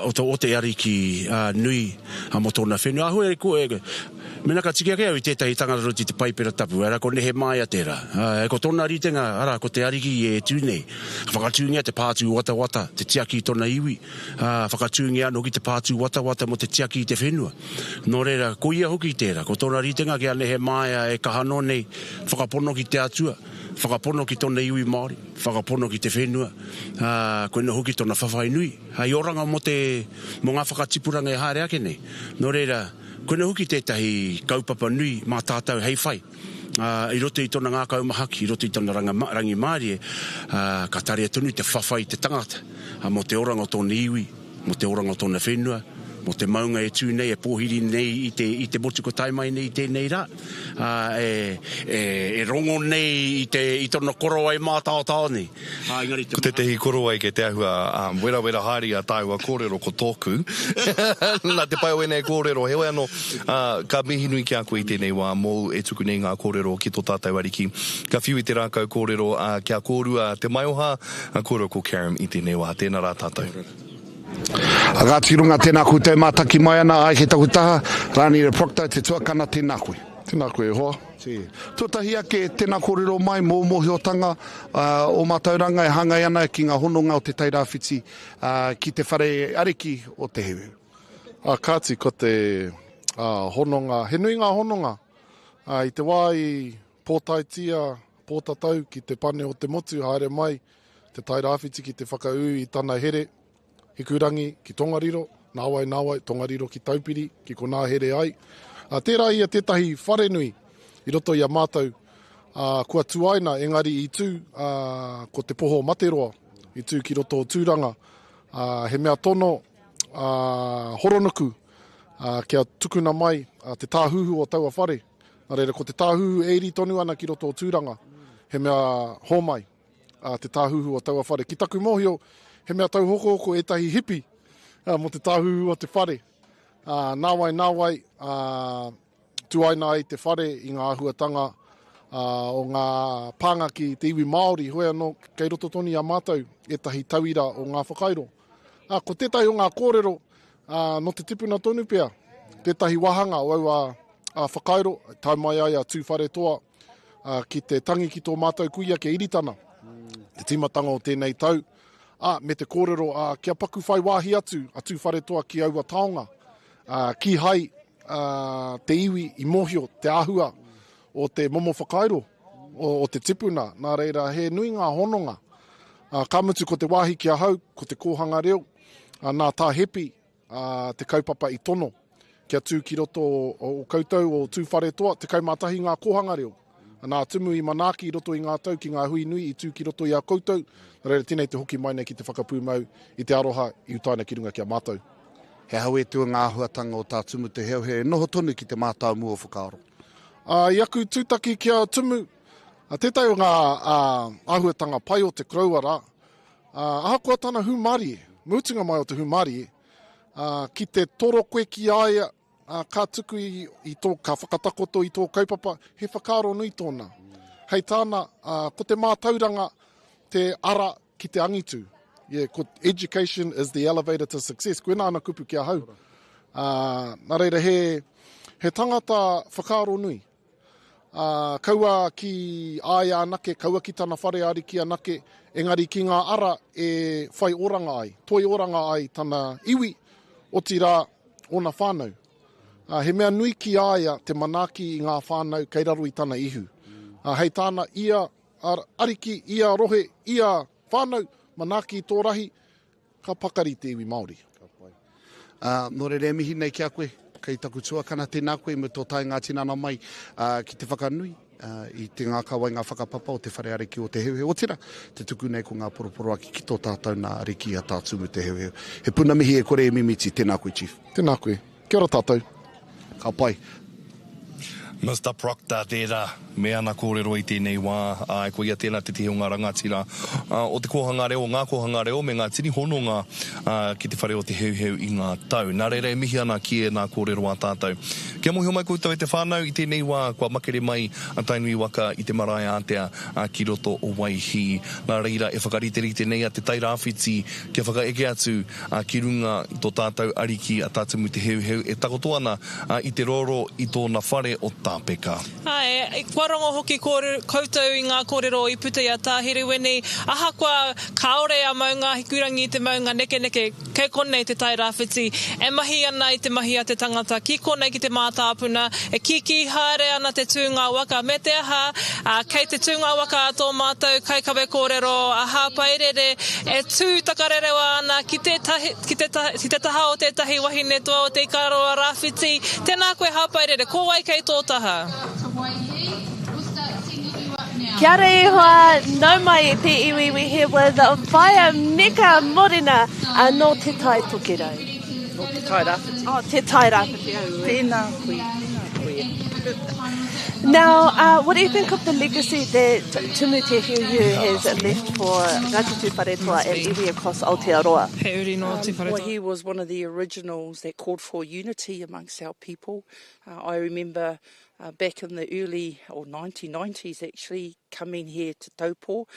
O te ariki nui mo tōna whenua. Ahua e koe, mena ka tiki ake au i tētahi tangararo ti te paipera tapu. Ara ko nehe mai a tērā. Ko tōna ritenga, ara ko te ariki e tūnei. Whakatūngia te pātū wata, te tiaki i tōna iwi. Whakatūngia no ki te pātū wata mo te tiaki i te whenua. Nō reira, ko ia hoki i tērā. Ko tōna ritenga kia nehe mai e kahano nei. Whakapono ki te atua. Whakapono ki tōna iwi Māori, whakapono ki te whenua, koe na hoki tōna whawhai nui. Hai oranga mo ngā whakatipuranga e haere ake nei. Nō reira, koe na hoki tētahi kaupapa nui mā tātou hei whai. I roto i tōna ngā kaumahaki, i roto i tōna rangi Māori ka tarea tonu te whawhai te tangata. Mo te oranga o tōna iwi, mo te oranga o tōna whenua, mo te maunga e tū nei, e pōhiri nei i te motuko taimai nei i tēnei rā. E rongo nei i tōna koroa e mātao nei. Ko te tehi koroa i ke te ahua, wera haere a tāua kōrero ko tōku. Nā te pai o enei kōrero, heoi anō, ka mihi nui ki a koe i tēnei wā, mō e tuku nei ngā kōrero ki tō tātou Ariki. Ka whiu i te rākau kōrero, kia kōrua te maioha, kōrero ko Karen i tēnei wā, tēnā rā tātou. Agati runga tēnā koe te mātaki mai ana ai he takutaha, rāni re Proctor te tuakana tēnā koe. Tēnā koe hoa. Tūtahi ake tēnā kōrero mai mō mohiotanga o mātauranga e hangai ana ki ngā hononga o te tairāwhiti ki te whare Ariki o te hewe. Kāti ko te hononga, he nui ngā hononga. I te wā i pōtaitia, pōtatau ki te pane o te motu, haere mai te tairāwhiti ki te whakau i tāna here. Hikurangi ki Tongariro, nāwai, Tongariro ki Taupiri, ki ko nā here ai. Tērā ia tētahi whare nui i roto i a mātou. Kua tuaina, engari i tū, ko te poho materoa, i tū ki roto o tūranga. He mea tono, horonuku, kia tukuna mai, te tāhuhu o taua whare. Nā reira, ko te tāhuhu eiri tonu ana ki roto o tūranga, he mea homai, te tāhuhu o taua whare. Ki taku mohio, he mea tau hoko e tahi hipi mo te tāhuhu o te whare. Nāwai, tuaina ai te whare i ngā ahuatanga o ngā pānga ki te iwi Māori, hoi anō kei roto toni a mātou e tahi tauira o ngā whakairo. Ko tētahi o ngā kōrero no te tipuna tonu pea, tētahi wahanga o au whakairo, tau mai ai a tū whare toa ki te tangi ki tō mātou kuia ke iritana. Te timatanga o tēnei tau. Me te kōrero, kia paku whai wāhi atu, a tū whare toa ki aua taonga, ki hai te iwi i mohio, te ahua o te momo whakairo, o te tipuna. Nā reira, he nui ngā hononga. Ka mutu ko te wāhi kia hau, ko te kōhanga reo, nā tā hepi, te kaupapa i tono, kia tū ki roto o koutou o tūwhare toa, te kaumatahi ngā kohanga reo. Nā tumu i manaki i roto i ngā tau ki ngā hui nui i tū ki roto i a koutou. Reira tēnei te hoki mai nei ki te whakapūmau i te aroha i utaina ki runga ki a mātou. He hau e tua ngā ahuatanga o tā tumu te heo, he noho tonu ki te mātau mua o whakaaro. I aku tūtaki kia tumu, tētai o ngā ahuatanga pai o te krauara, ahakoa tāna humari, mūtinga mai o te humari, ki te toro koe ki aia, ka tuku i tō, ka whakatakoto i tō kaupapa, he whakaaro nui tōna. Hei tāna, ko te mātauranga, te ara ki te angitu. Yeah, education is the elevator to success. Koe nāna kupu kia hau. Nā reira, he tangata whakaaro nui. Kaua ki aia anake, kaua ki tana whare ariki anake, engari ki ngā ara e whai oranga ai, toi oranga ai tana iwi o tira o na whānau. He mea nui ki aia te manaki i ngā whānau kei raro i tana ihu. Hei tāna ia ariki, ia rohe, ia whānau, manaki i tō rahi, ka pakari te iwi Māori. Nō re mihi nei ki a koe, kei taku tuakana tēnā koe me tō tai ngā tinana mai ki te whakanui i te ngā kawai ngā whakapapa o te whare ariki o te heuheu. O tira, te tuku nei ko ngā poroporo aki ki tō tātou nā ariki a tā tumu te heuheu. He puna mihi e kore e mimiti, tēnā koe, Chief. Tēnā koe. Kia ora tātou. Ka pai. Mr. Proctor, tērā, me ana kōrero i tēnei wā, e ko ia tēnā te te o ngā rangatira. O te kohanga reo, ngā kohanga reo, me ngā tini hononga ki te whare o te heuheu i ngā tau. Nā reira e mihi ana ki e ngā kōrero a tātou. Kia mohi o mai koutou e te whānau i tēnei wā, kua makere mai a tainui waka i te marae ātea ki roto o Waihi. Nā reira e whakariterite nei a te tai rāwhiti kia whakaeke atu ki runga i tō tātou ariki a tātumu te heuheu e takoto ana i te roro i tōna whare o tāpeka. Ai, kua rongo hoki koutou i ngā kōrero i puta i a tāhere weni, aha kua kaore a maunga, hikurangi i te maunga neke kei konei te tai rāwhiti, e mahi ana i te mahi a te tangata, ki konei ki te mātāpuna, e kiki haere ana te tūngā waka, me te aha, kei te tūngā waka a tō mātou, kai kawe kōrero, aha pairere, e tū takarerewa ana ki te taha o te tahi wahine toa o te ikaroa rāwhiti, tēnā koe hapairere, ko wai kei tō taha. Kia ora ihoa, nau mai te iwi, we here with Whaia Meka Morena no te tai tokerau. No te tai rāwhiti. Oh, te tai rāwhiti. Tēnā koe. Now, what do you think of the legacy that Tumu Te Heuheu has left for Ngāti Tūwharetoa and iwi across Aotearoa? He uri no te whare. Well, he was one of the originals that called for unity amongst our people. I remember back in the early, or 1990s actually, coming here to Taupō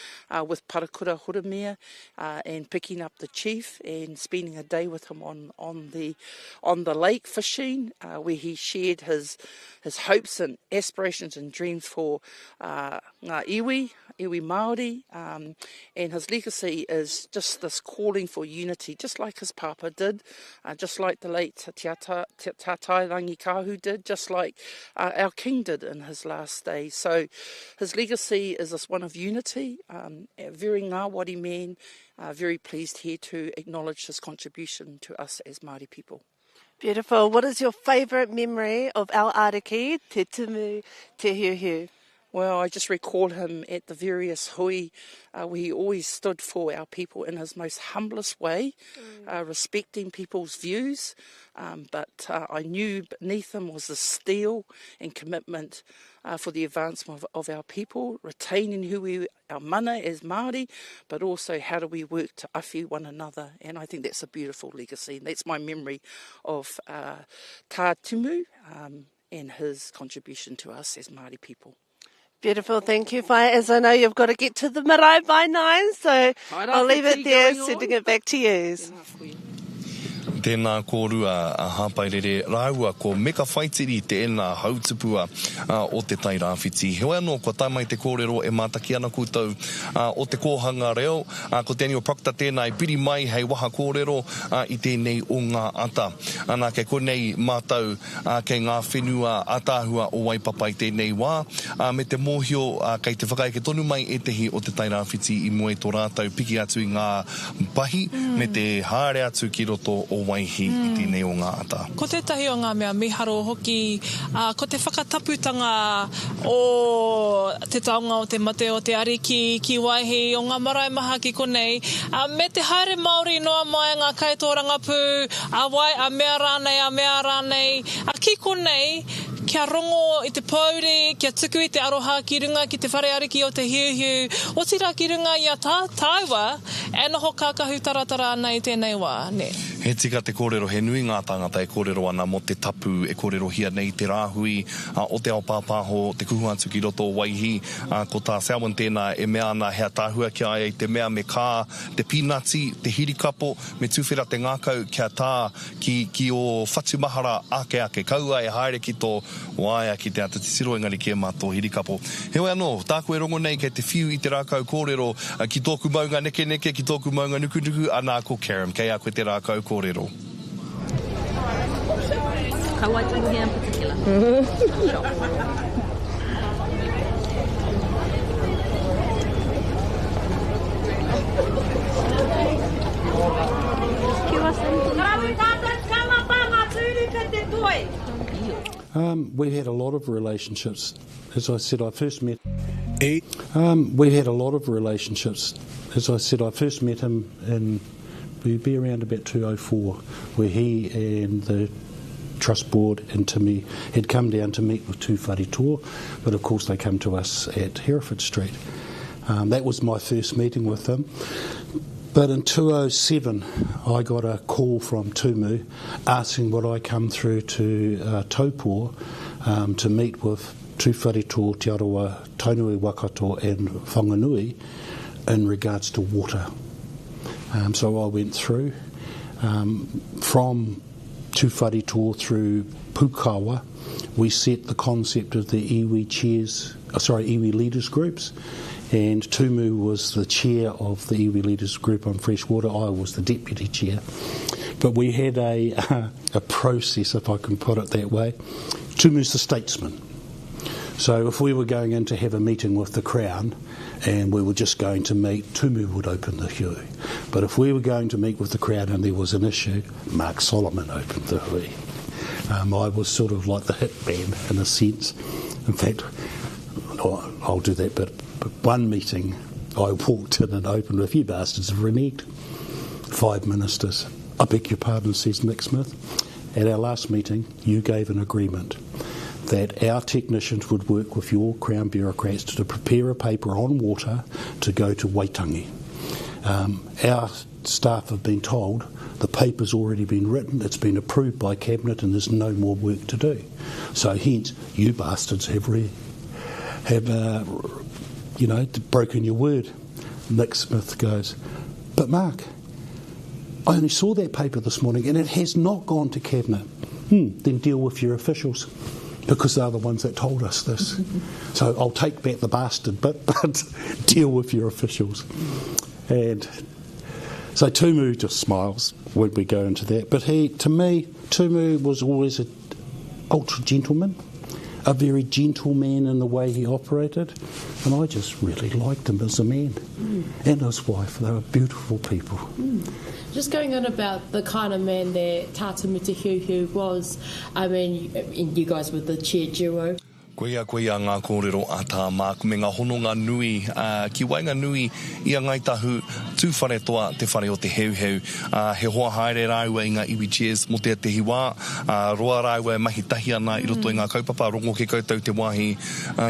with Parakura Horomia and picking up the chief and spending a day with him on the lake fishing, where he shared his hopes and aspirations and dreams for ngā iwi Māori, and his legacy is just this calling for unity, just like his papa did, just like the late Tātai Rangikahu did, just like our king did in his last days. So his legacy is this one of unity, very ngāwari man, very pleased here to acknowledge his contribution to us as Māori people. Beautiful. What is your favourite memory of our Ariki, Te Tumu Te Heuheu? Well, I just recall him at the various hui where he always stood for our people in his most humblest way, respecting people's views, but I knew beneath him was the steel and commitment for the advancement of our people, retaining our mana as Māori, but also how do we work to awhi one another. And I think that's a beautiful legacy. And that's my memory of Tā Tumu and his contribution to us as Māori people. Beautiful, thank you, Whaia. As I know you've got to get to the marae by 9, so I'll leave it there, sending it back to you. Tēnā kōrua a hapairere rāua ko meka whaitiri te ena hautupua o te tai rāwhiti. Heoi anō, kua tai mai te kōrero e mātaki ana koutou o te kōhanga reo. Ko te anio Proctor tēnā i piri mai hei waha kōrero i tēnei o ngā ata. Anā kei konei mātau kei ngā whenua atāhua o Waipapa i tēnei wā. Me te mōhio kei te whakaeke tonu mai e tehi o te tai rāwhiti i moe tō rātau piki atu i ngā pahi me te haere atu ki roto o waihi I tēnei o ngā ata. Ko tētahi o ngā mea miharo hoki, ko te whakataputanga o te taonga o te mate o te Ariki ki waihi o ngā marae maha ki konei. Me te haere Māori noa mai ngā kaitoranga pū, a mea rānei, ki konei, kia rongo I te pauri, kia tuku I te aroha ki runga ki te whare ariki o te hiuhiu, o tira ki runga I a tāiwa, e noho kākahu taratara ana I tēnei wā, ne. He tika te kōrero, he nui ngā tangata e kōrero ana mo te tapu, e kōrero hia nei te rāhui, o te ao pāpāho, te kuhu atu ki roto o waihi, ko tā Selwyn tēnā e mea ana hea tāhua ki ai, te mea me kā, te pinati, te hirikapo, me tūwhera te ngākau kia tā ki o whatumahara ake, kaua e haere ki tō waia ki te ata te siro engari ki e mātō hirikapo. He oi anō, tāko e rongo nei kei te whiu I te rākau kōrero, ki tōku maunga neke, ki tōku maunga nuku, anā ko Karam, kei a koe te rākau kōrero. Kaua Tangihanga in particular. We had a lot of relationships. As I said, I first met... we had a lot of relationships. As I said, I first met him in... We'd be around about 2004, where he and the Trust Board and Timmy had come down to meet with two wharetoa, but of course they come to us at Hereford Street. That was my first meeting with them. But in 2007, I got a call from Tumu asking would I come through to Taupō to meet with two wharetoa, Te Arawa, Tainui Wakato and Whanganui in regards to water. So I went through from two wharetoa through Pukawa. We set the concept of the iwi leaders groups, and Tumu was the chair of the iwi leaders group on freshwater. I was the deputy chair. But we had a process, if I can put it that way. Tumu's the statesman. So if we were going in to have a meeting with the Crown and we were just going to meet, Tumu would open the hui. But if we were going to meet with the Crown and there was an issue, Mark Solomon opened the hui. I was sort of like the hit man in a sense. In fact, I'll do that, but one meeting I walked in and opened with, you bastards have reneged. 5 ministers. I beg your pardon, says Nick Smith. At our last meeting, you gave an agreement that our technicians would work with your Crown bureaucrats to prepare a paper on water to go to Waitangi. Our staff have been told the paper's already been written, it's been approved by Cabinet and there's no more work to do. So hence, you bastards have broken your word. Nick Smith goes, but Mark, I only saw that paper this morning and it has not gone to Cabinet. Then deal with your officials, because they're the ones that told us this. So I'll take back the bastard, but deal with your officials. And so Tumu just smiles when we go into that. But to me, Tumu was always an ultra gentleman, a very gentle man in the way he operated, and I just really liked him as a man. And his wife, they were beautiful people. Just going on about the kind of man that Tata Mutahiuhiu was, I mean, you guys were the chair duo. Koia ngā kōrero a tā Mark me ngā hononga nui, ki wainga nui I a ngai tahu tū whare toa te whare o te heuheu. He hoa haere rāua I ngā iwi chairs mo te hiwa, roa rāua mahi tahi ana I roto I ngā kaupapa rongo ke koutou te wahi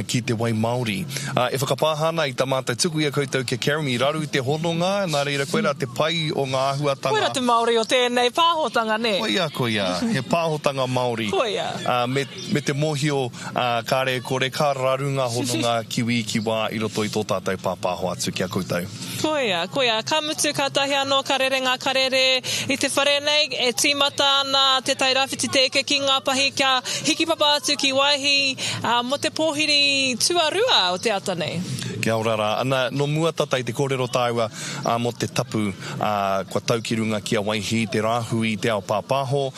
ki te wai Māori. E whakapāhana I tā mātai tuku I a koutou ke Karam I raru I te hononga, nā reira koera te pai o ngā ahuatanga. Koera te Māori o tēnei pāhotanga, ne? Koia, he pāhotanga Māori. Koia. Me te mohio kāre kore kā rarunga hononga kiwi ki wā I roto I tō tātou pāpāho atu kia koutou. Koia. Ka mutu ka tahi anō ka rere ngā karere I te whare nei e tīmata ana te tairawhiti teke ki ngā pahi kia hiki papa atu ki waihi mo te pōhiri tuarua o te ata nei. Kia ora rā. Ana, no mua tatai te kōrero tāua mo te tapu kua tau ki runga kia waihi, te rāhui, te ao pāpāho,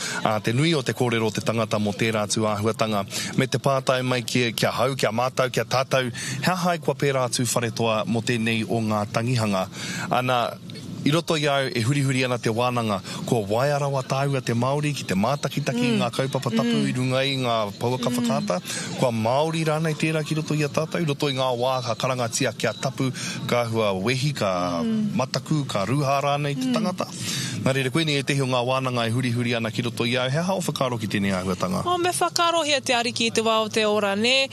te nui o te kōrero te tangata mo tērā tu āhuatanga. Me te pātai mai kia hau, kia mātau, kia tātou, hea hai kua pērā tu wharetoa mo tēnei o ngā tangihanga. Ana, I roto i au, e huri ana te wānanga, kua waiarawa tāua te Māori ki te mātakitaki, ngā kaupapa tapu i runga i ngā pauaka whakata, kua Māori rānei tērā ki roto i a tātou, i roto i ngā wā ka karangatia kia tapu, ka hua wehi, ka mataku, ka ruha rānei te tangata. Nā reira, koe ni e tehi o ngā wānanga e huri ana ki roto i au, he hao whakaro ki tēnei āhuatanga? Me whakaro hea te Ariki i te wā o te ora, ne?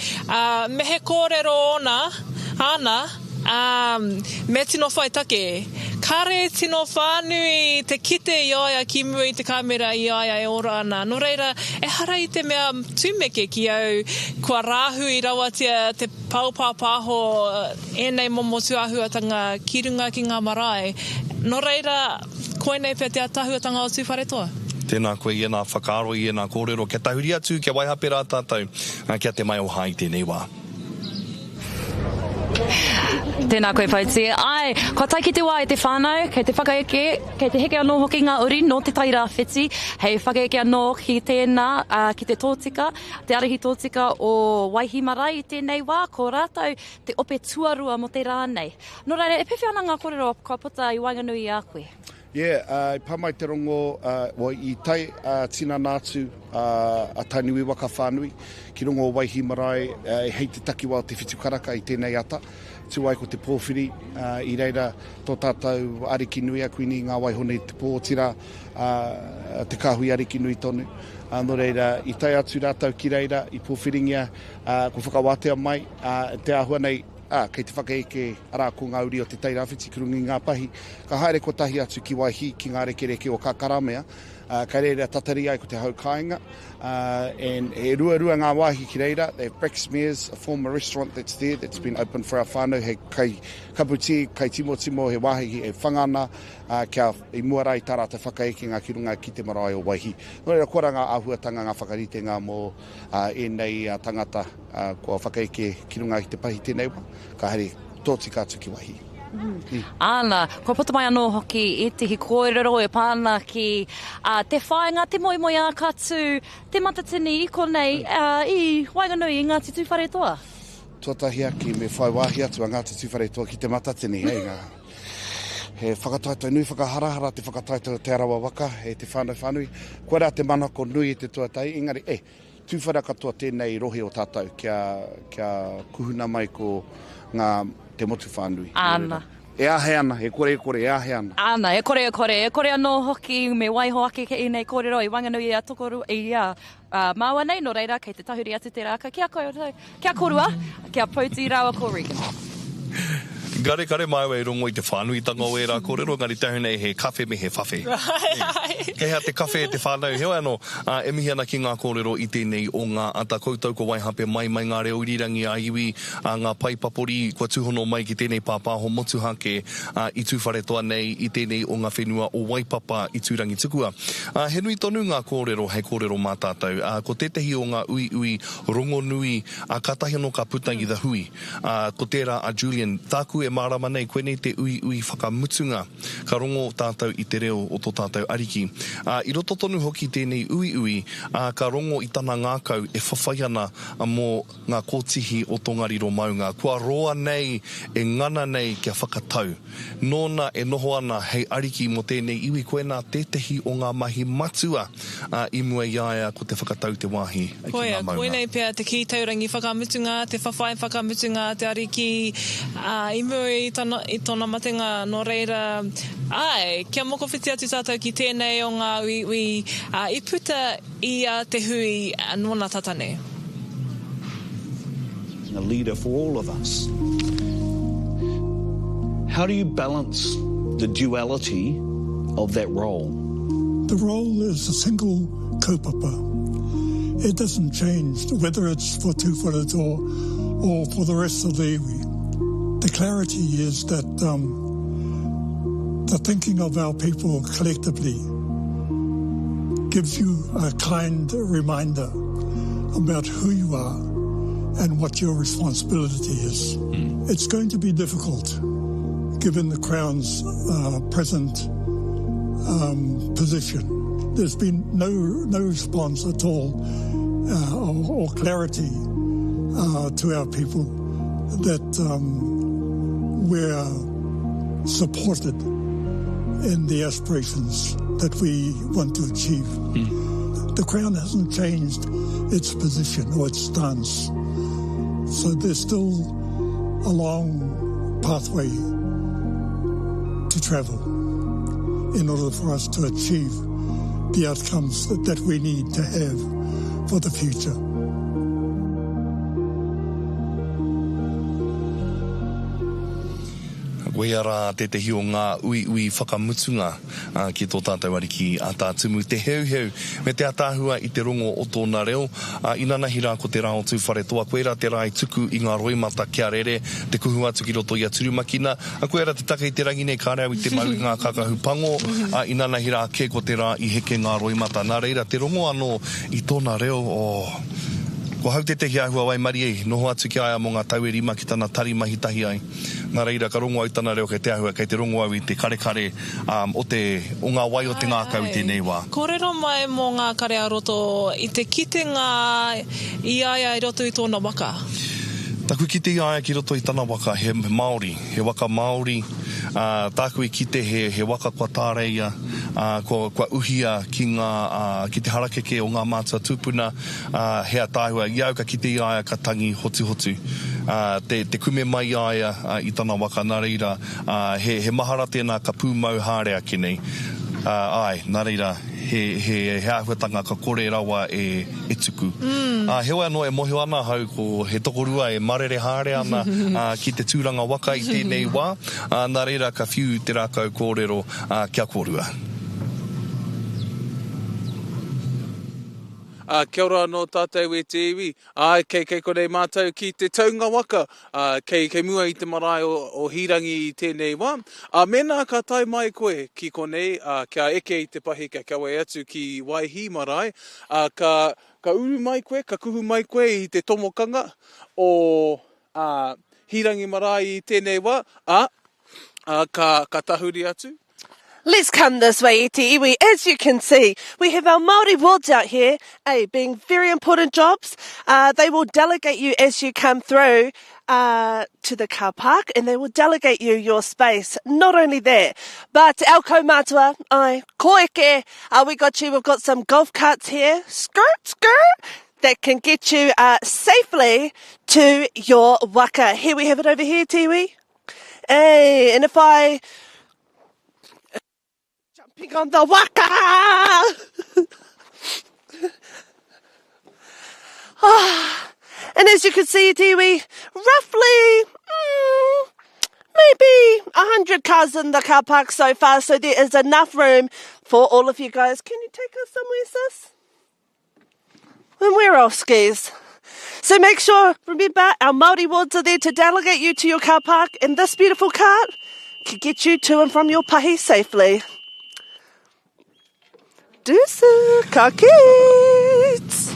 Me he kōrero ona, ana, me tino whai take. Kare tino whānui te kite i aia ki mua i te kamera i aia e ora ana. No reira, e hara i te mea tūmeke ki au kua rāhu i rawatia te paupāpāho enei momo tuahuatanga ki runga ki ngā marae. No reira, koe nei pia te atahuatanga o tūwharetoa. Tēnā koe i nā whakaaro i nā kōrero. Kia tahuri atu, kia waihape rā tātou, kia te mai o hai tēnei wā. Tēnā koe Pauti. Ai, ko tai ki te wā e te whānau, kei te whakaeke, kei te heke anō hoki ngā uri no te taira whiti, hei whakaeke anō ki tēnā, ki te tōtika, te arihi tōtika o Waihi Marae i tēnei wā, ko rātou te ope tuarua mo te rānei. Nō reira, e pewhi ana ngā kōrero kua puta i Wainganui i a koe? I pamai te rongo i tai tina nātu a tainui waka whānui ki rongo o Waihi Marae hei te takiwa o te whitukaraka i tēnei ata. Tuai ko te pōwhiri i reira tō tātou Ariki nui a kuini ngā waihone te pōtira te kāhui Ariki nui tonu. No reira, i tai atu rātou ki reira i pōwhiringia ko whakawātea mai te āhua nei kei te whakaeke arā ko ngā uri o te teirawhiti ki rungi ngā pahi. Ka haere ko tahi atu ki Waihi ki ngā rekereke o Kākaramea. Ka reira tatari ai ko te haukainga. And e rua ngā wāhi ki reira. Brex Mears, a former restaurant that's there, that's been open for our whānau. He kai kaputi, kai timo he wāhi e whangana. Kia i muarai tara te whakaeke ngā ki runga ki te marae o Waihi. No reira, kora ngā āhuatanga, ngā whakarite ngā mō enei tangata kua whakaeke ki runga ki te pahi tēnei wā. Ka haere tōtika atu ki Waihi. Ana, ko puta mai anō hoki i tihi kōrero e pāna ki te whāinga, te moimoi a katu, te matatini i konei i Wainganui i Ngāti Tuwharetoa. Tuatahi aki me whai wāhi atu a Ngāti Tuwharetoa ki te matatini, hei ngā. He whakataito nui whakaharahara te whakataito te arawa waka, he te whānui. Kua rā te manako nui i te tuatai, engari, tuwhara katoa tēnei rohe o tātou kia kuhuna mai ko ngā te motu whānui. Ana. E ahe ana, e kore, e ahe ana. Ana, e kore anō hoki me waiho ake ke i nei kōrero i Wainganui i a tokoru i a māua nei, no reira, kei te tahuri atu te rāka. Kia korua, kia Pauti rawa ko Regan. Kare mai wei rongo i te whānui tanga o e rā kōrero, ngari tahu nei he kawhe me he whawhe. Kei hea te kawhe e te whānau, hewa anō, e mihi ana ki ngā kōrero i tēnei o ngā ata koutou ko waihape mai ngā reo irirangi a iwi, ngā paipapori, kua tūhono mai ki tēnei pāpāho motuhake i tūwharetoa nei i tēnei o ngā whenua o waipapa i tūrangi tukua. He nui tonu ngā kōrero, hei kōrero mā tātou. Ko tētahi o ngā ui rongo nui, katahi anō ka putangi the hui. Ko tērā a Julian, tāku e marama nei, koe nei te ui whakamutunga, ka rongo tātou i te reo o tō tātou Ariki. I roto tonu hoki tēnei ui, ka rongo i tana ngākau e whawhai ana mō ngā kōtihi o Tongariro Maunga. Kua roa nei, e ngana nei kia whakatau. Nōna e noho ana hei Ariki mo tēnei iwi koe nā tētehi o ngā mahi matua i mua iaia ko te whakatau te wāhi. Koe nei pia te ki taurangi whakamutunga, te whawhai whakamutunga, te Ariki, i mua i tōna matenga no reira. Kia moko whiti atu tātou ki tēnei o ngā ui, i puta i te hui nōna tatane. A leader for all of us. How do you balance the duality of that role? The role is a single kaupapa. It doesn't change whether it's for Tūwharetoa or for the rest of the iwi. The clarity is that the thinking of our people collectively gives you a kind reminder about who you are and what your responsibility is. It's going to be difficult given the Crown's present position. There's been no response at all or clarity to our people that we're supported in the aspirations that we want to achieve. The Crown hasn't changed its position or its stance. So there's still a long pathway to travel in order for us to achieve the outcomes that we need to have for the future. Koe ara te hio ngā ui whakamutunga ki tō tātou ariki a tā tumu te heu me te atāhua i te rongo o tōna reo inanahi rā ko te rao tū whare toa koe ra te rai tuku i ngā roimata kia rere te kuhu atu ki roto i a turumakina a koe ra te taka i te rangi nei ka reo i te mau i ngā kakahu pango inanahi rā ke ko te rā i heke ngā roimata nā reira te rongo anō i tōna reo ko hau te tehi ahua wai mari ei, noho atu ki aia mo ngā taueri ma ki tana tari mahi tahi ai. Nā reira, ka rongo au tana reo kei te ahua, kei te rongo au i te kare o ngā wai o te ngākau i tēnei wā. Kōrero mai mō ngā kare a roto i te kitenga i aia i roto i tōna waka. Taku kite i aia ki roto i tana waka, he Māori, he waka Māori, tāku i kite he waka kua tāreia, kua uhia ki te harakeke o ngā mātua tūpuna, hea tāhua, i au ka kite i aia ka tangi hotu. Te kume mai aia i tana waka, nā reira, he mahara tēnā ka pūmau hārea ki nei. Nā reira, he āhuatanga ka kore rawa e tuku. Hewa anō e mohi ana hau ko he tokorua e marere hāre ana ki te tūranga waka i tēnei wā. Nā reira ka whiu te rākau kōrero kia kōrua. Kia ora no tātou e te iwi. Kei konei mātou ki te taunga waka. Kei mua i te marae o hirangi i tēnei wā. Mena ka tai mai koe ki konei, kia eke i te pahi kia kawe atu ki waihi marae. Ka uru mai koe, ka kuhu mai koe i te tomokanga o hirangi marae i tēnei wā. Ka tahuri atu. Let's come this way, Iti Iwi. As you can see, we have our Māori wards out here, being very important jobs. They will delegate you as you come through to the car park, and they will delegate you your space. Not only that, but our kaumātua, ko eke, we've got some golf carts here, skirt, that can get you safely to your waka. Here we have it over here, Tiwi. And if I... jumping on the waka! And as you can see, Tiwi, roughly maybe 100 cars in the car park so far, so there is enough room for all of you guys. Can you take us somewhere, sis? And we're off skis. So make sure, remember, our Māori wards are there to delegate you to your car park, and this beautiful cart can get you to and from your pahi safely. Deuces, ka kits.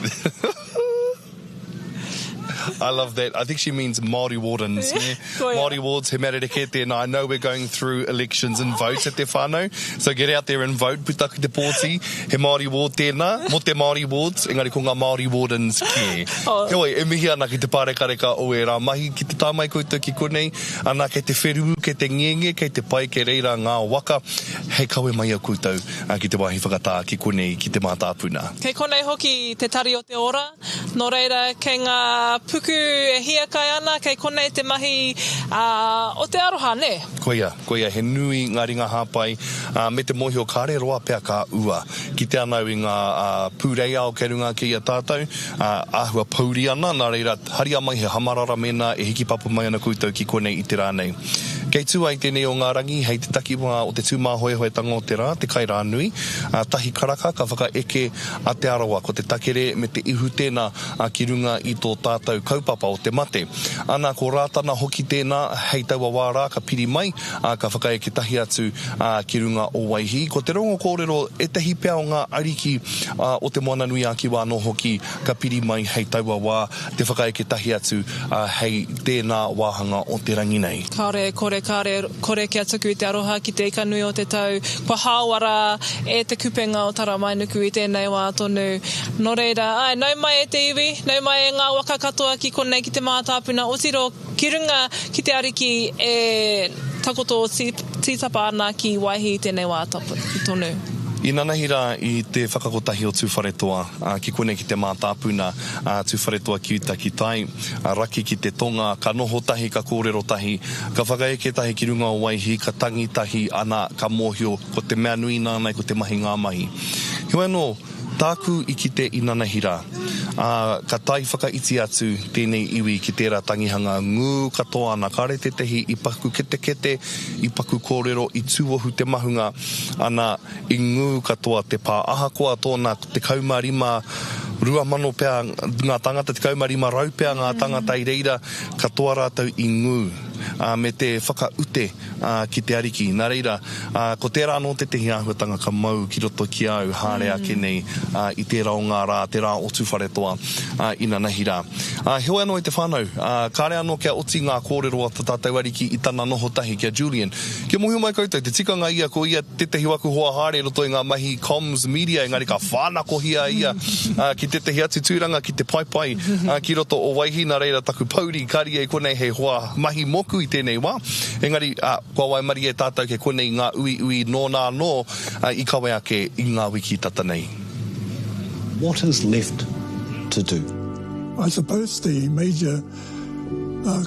I love that. I think she means Māori wardens. Māori wards, he merereke tēnā. I know we're going through elections and votes at te whānau, so get out there and vote. Putaki te pōti, he Māori ward tēnā, mo te Māori wards, engari ko ngā Māori wardens ki. Hoi, e mihi ana ki te pārekareka o e rā mahi ki te tāmai koutou ki konei, ana kei te wheru, kei te ngenge, kei te pai, kei reira ngā waka, hei kawe mai a koutou ki te wahi whakatā ki konei, ki te mātāpuna. Kei konei hoki te tari o te ora, no reira kei ngā puku e hia kai ana, kei konei te mahi o te aroha, ne? Koia, he nui ngā ringa hāpai, me te mohi o kāre roa pea ka ua. Ki te anau i ngā pūreia o kei runga ki a tātou, āhua pauri ana, nā reira, haria mai he hamarara mena, e hiki papu mai ana koutou ki konei i te rānei. Kei tua i tēnei o ngā rangi, hei te takiwa o te tūmā hoehoetanga o te rā, te kai rā nui, tahi karaka, ka whaka eke a te arawa, ko te takere me te ihu tēnā ki runga i tō tātou kaupapa o te mate. Ana ko rātana hoki tēnā, hei taua wārā, ka piri mai, ka whaka eke tahi atu ki runga o Waihi. Ko te rongo kōrero, e tehi pea o ngā ariki o te moana nui a ki wāno hoki, ka piri mai hei taua wā, te whaka eke tahi atu hei tēnā wāhanga o te rangi nei. Kore kia tuku i te aroha ki te ika nui o te tau. Kua hāwara e te kupenga o tara mai nuku i tēnei wā tonu. No reira, nau mai e te iwi, nau mai e ngā waka katoa ki konei ki te mātāpuna. O tiro, ki runga ki te ariki e takoto tītapa ana ki waihi tēnei wā tonu. I nanahi rā I te whakakotahi o tūwharetoa, ki kone ki te mātāpuna, tūwharetoa ki uta ki tai, raki ki te tonga, ka noho tahi, ka kōrero tahi, ka whakaeke tahi ki runga o waihi, ka tangi tahi ana, ka mōhio, ko te mea nui nānei, ko te mahi ngā mahi. Hiwa no, tāku I ki te I nanahi rā. Ka tai whakaiti atu tēnei iwi ki tērā tangihanga ngū katoa ana kare te tehi I paku kete, I paku kōrero, I tūohu te mahunga ana I ngū katoa te pā ahakoa tōna te kaumarima rua mano pēr ngā tangata te kaumarima rau pēr ngā tangata I reira katoa rātau I ngū. Me te whakaute ki te ariki. Nā reira, ko tērā no te tehi āhuatanga ka mau ki roto ki au hāre ake nei I tērā o ngā rā, tērā o tūwharetoa I nanahi rā. Heoi anō I te whānau, kāre anō kia oti ngā kōrero a tātou ariki I tana noho tahi kia Julian. Kia muhi mai koutou, te tikanga ia ko ia te tehi waku hoa hāre roto I ngā mahi comms media, engari ka whānako hia ia ki te tehi atu tūranga ki te pai ki roto o waihi. Nā reira taku pauri kari e konei he hoa mahi moku I tēnei wā. Engari, kua wai mari e tātou ke konei ngā ui nō nā nō I kawe ake I ngā wiki tata nei. What is left to do? I suppose the major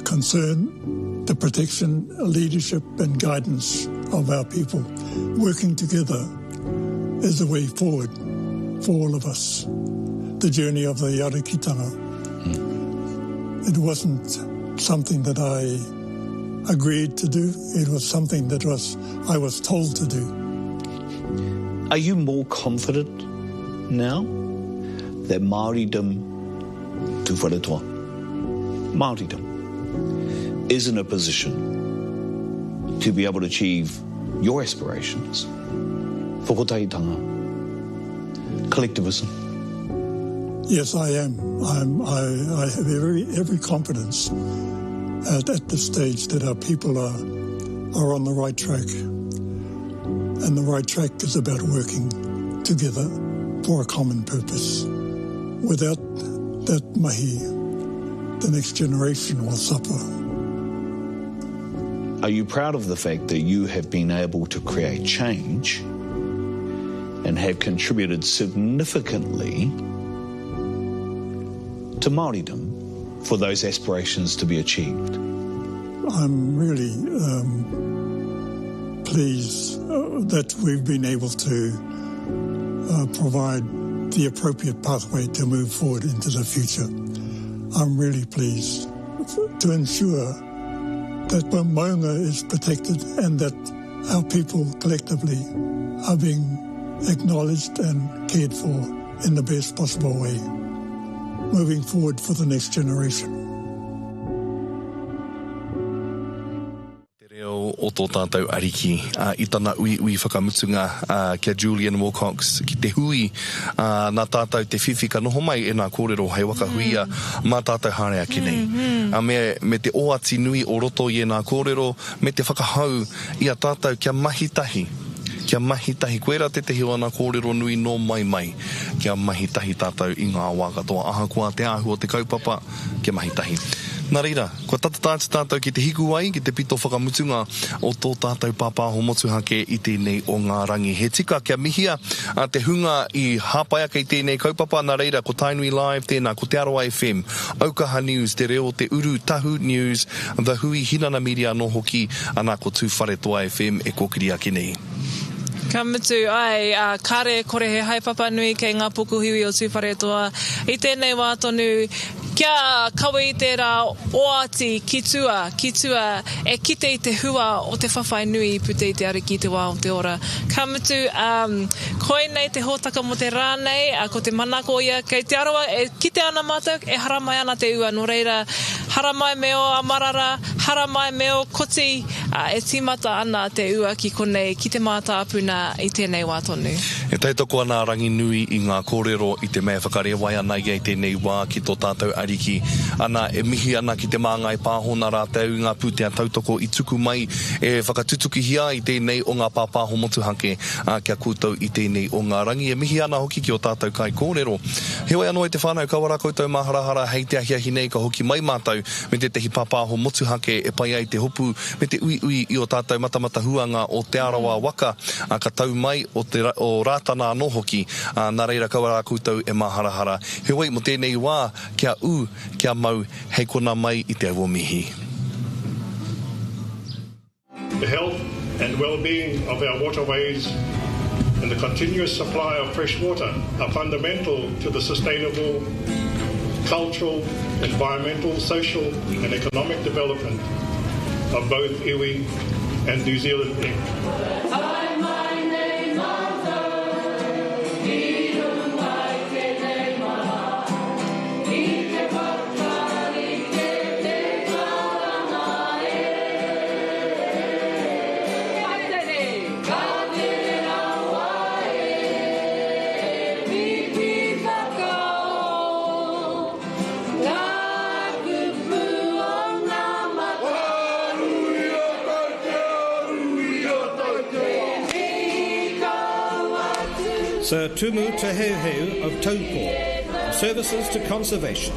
concern, the protection, leadership and guidance of our people working together is the way forward for all of us. The journey of the Arikitanga. It wasn't something that I agreed to do. It was something that I was told to do. Are you more confident now that Māoridom tūwharetoa, Māoridom, is in a position to be able to achieve your aspirations? Whakotahitanga, collectivism. Yes, I am. I have every confidence at this stage that our people are on the right track. And the right track is about working together for a common purpose. Without that mahi, the next generation will suffer. Are you proud of the fact that you have been able to create change and have contributed significantly to Māoridom for those aspirations to be achieved? I'm really pleased that we've been able to provide the appropriate pathway to move forward into the future. I'm really pleased to ensure that Maunga is protected and that our people collectively are being acknowledged and cared for in the best possible way, moving forward for the next generation. O tō tātou ariki, I tana ui whakamutunga kia Julian Wilcox ki te hui, nā tātou te whiwhika noho mai e nā kōrero hei waka huia mā tātou hārea ki nei. Me te oati nui o roto I e nā kōrero, me te whakahau I a tātou kia mahitahi. Kia mahitahi, koe rā te tehi o nā kōrero nui no mai, kia mahitahi tātou I ngā wā katoa ahakoa te āhua te kaupapa, kia mahitahi. Nā reira, kua tatatāti tātou ki te hiku ai, ki te pito whakamutunga o tō tātou pāpāho motuhake I tēnei o ngā rangi. He tika kia mihia te hunga I hāpai ake I tēnei kaupapa. Nā reira, ko Tainui Live tēnā, ko Te Aroa FM, Aukaha News, Te Reo, Te Uru, Tahu News, The Hui, Hinana Media no hoki, anā ko Tūwharetoa FM e kōkiri ake nei. Ka mutu ai, kare kore he haipapa nui kei ngā pukuhiwi o Tūwharetoa. I tēnei wā tonu, kia kawe I tērā oati ki tua, e kite I te hua o te whawhai nui I pute I te ariki te wā o te ora. Ka mutu, koe nei te hōtaka mo te rānei, ko te manako ia, kei te aroa, e kite ana mātou, e haramai ana te ua, no reira, haramai meo amarara, haramai meo koti, e tīmata ana te ua ki konei, ki te mātāpuna I tēnei wā tonu. E taitoko ana rangi nui I ngā kōrero I te mea whakarewa ana I tēnei wā ki tō tātou ariki. Ariki. Ana e mihi ana ki te māngai pāhona rātau ngā pūtea tautoko i tuku mai e whakatutuki hia i tēnei o ngā pāpāho motuhake kia koutou i tēnei o ngā rangi. E mihi ana hoki ki o tātou kai kōrero. Heoi anō e te whānau kawara koutou maharahara hei te ahiahi nei ka hoki mai mātou me te tehi pāpāho motuhake e pai ai te hopu me te ui i o tātou matamata huanga o te arawa waka ka tau mai o rātana anō hoki nā reira kawara koutou e maharahara. Heoi mo tēnei wā kia kia mau hei kona mai i te aua mihi. The health and well-being of our waterways and the continuous supply of fresh water are fundamental to the sustainable cultural, environmental, social and economic development of both iwi and New Zealand. Sir Tumu Te Heu of Taupō, Services to Conservation.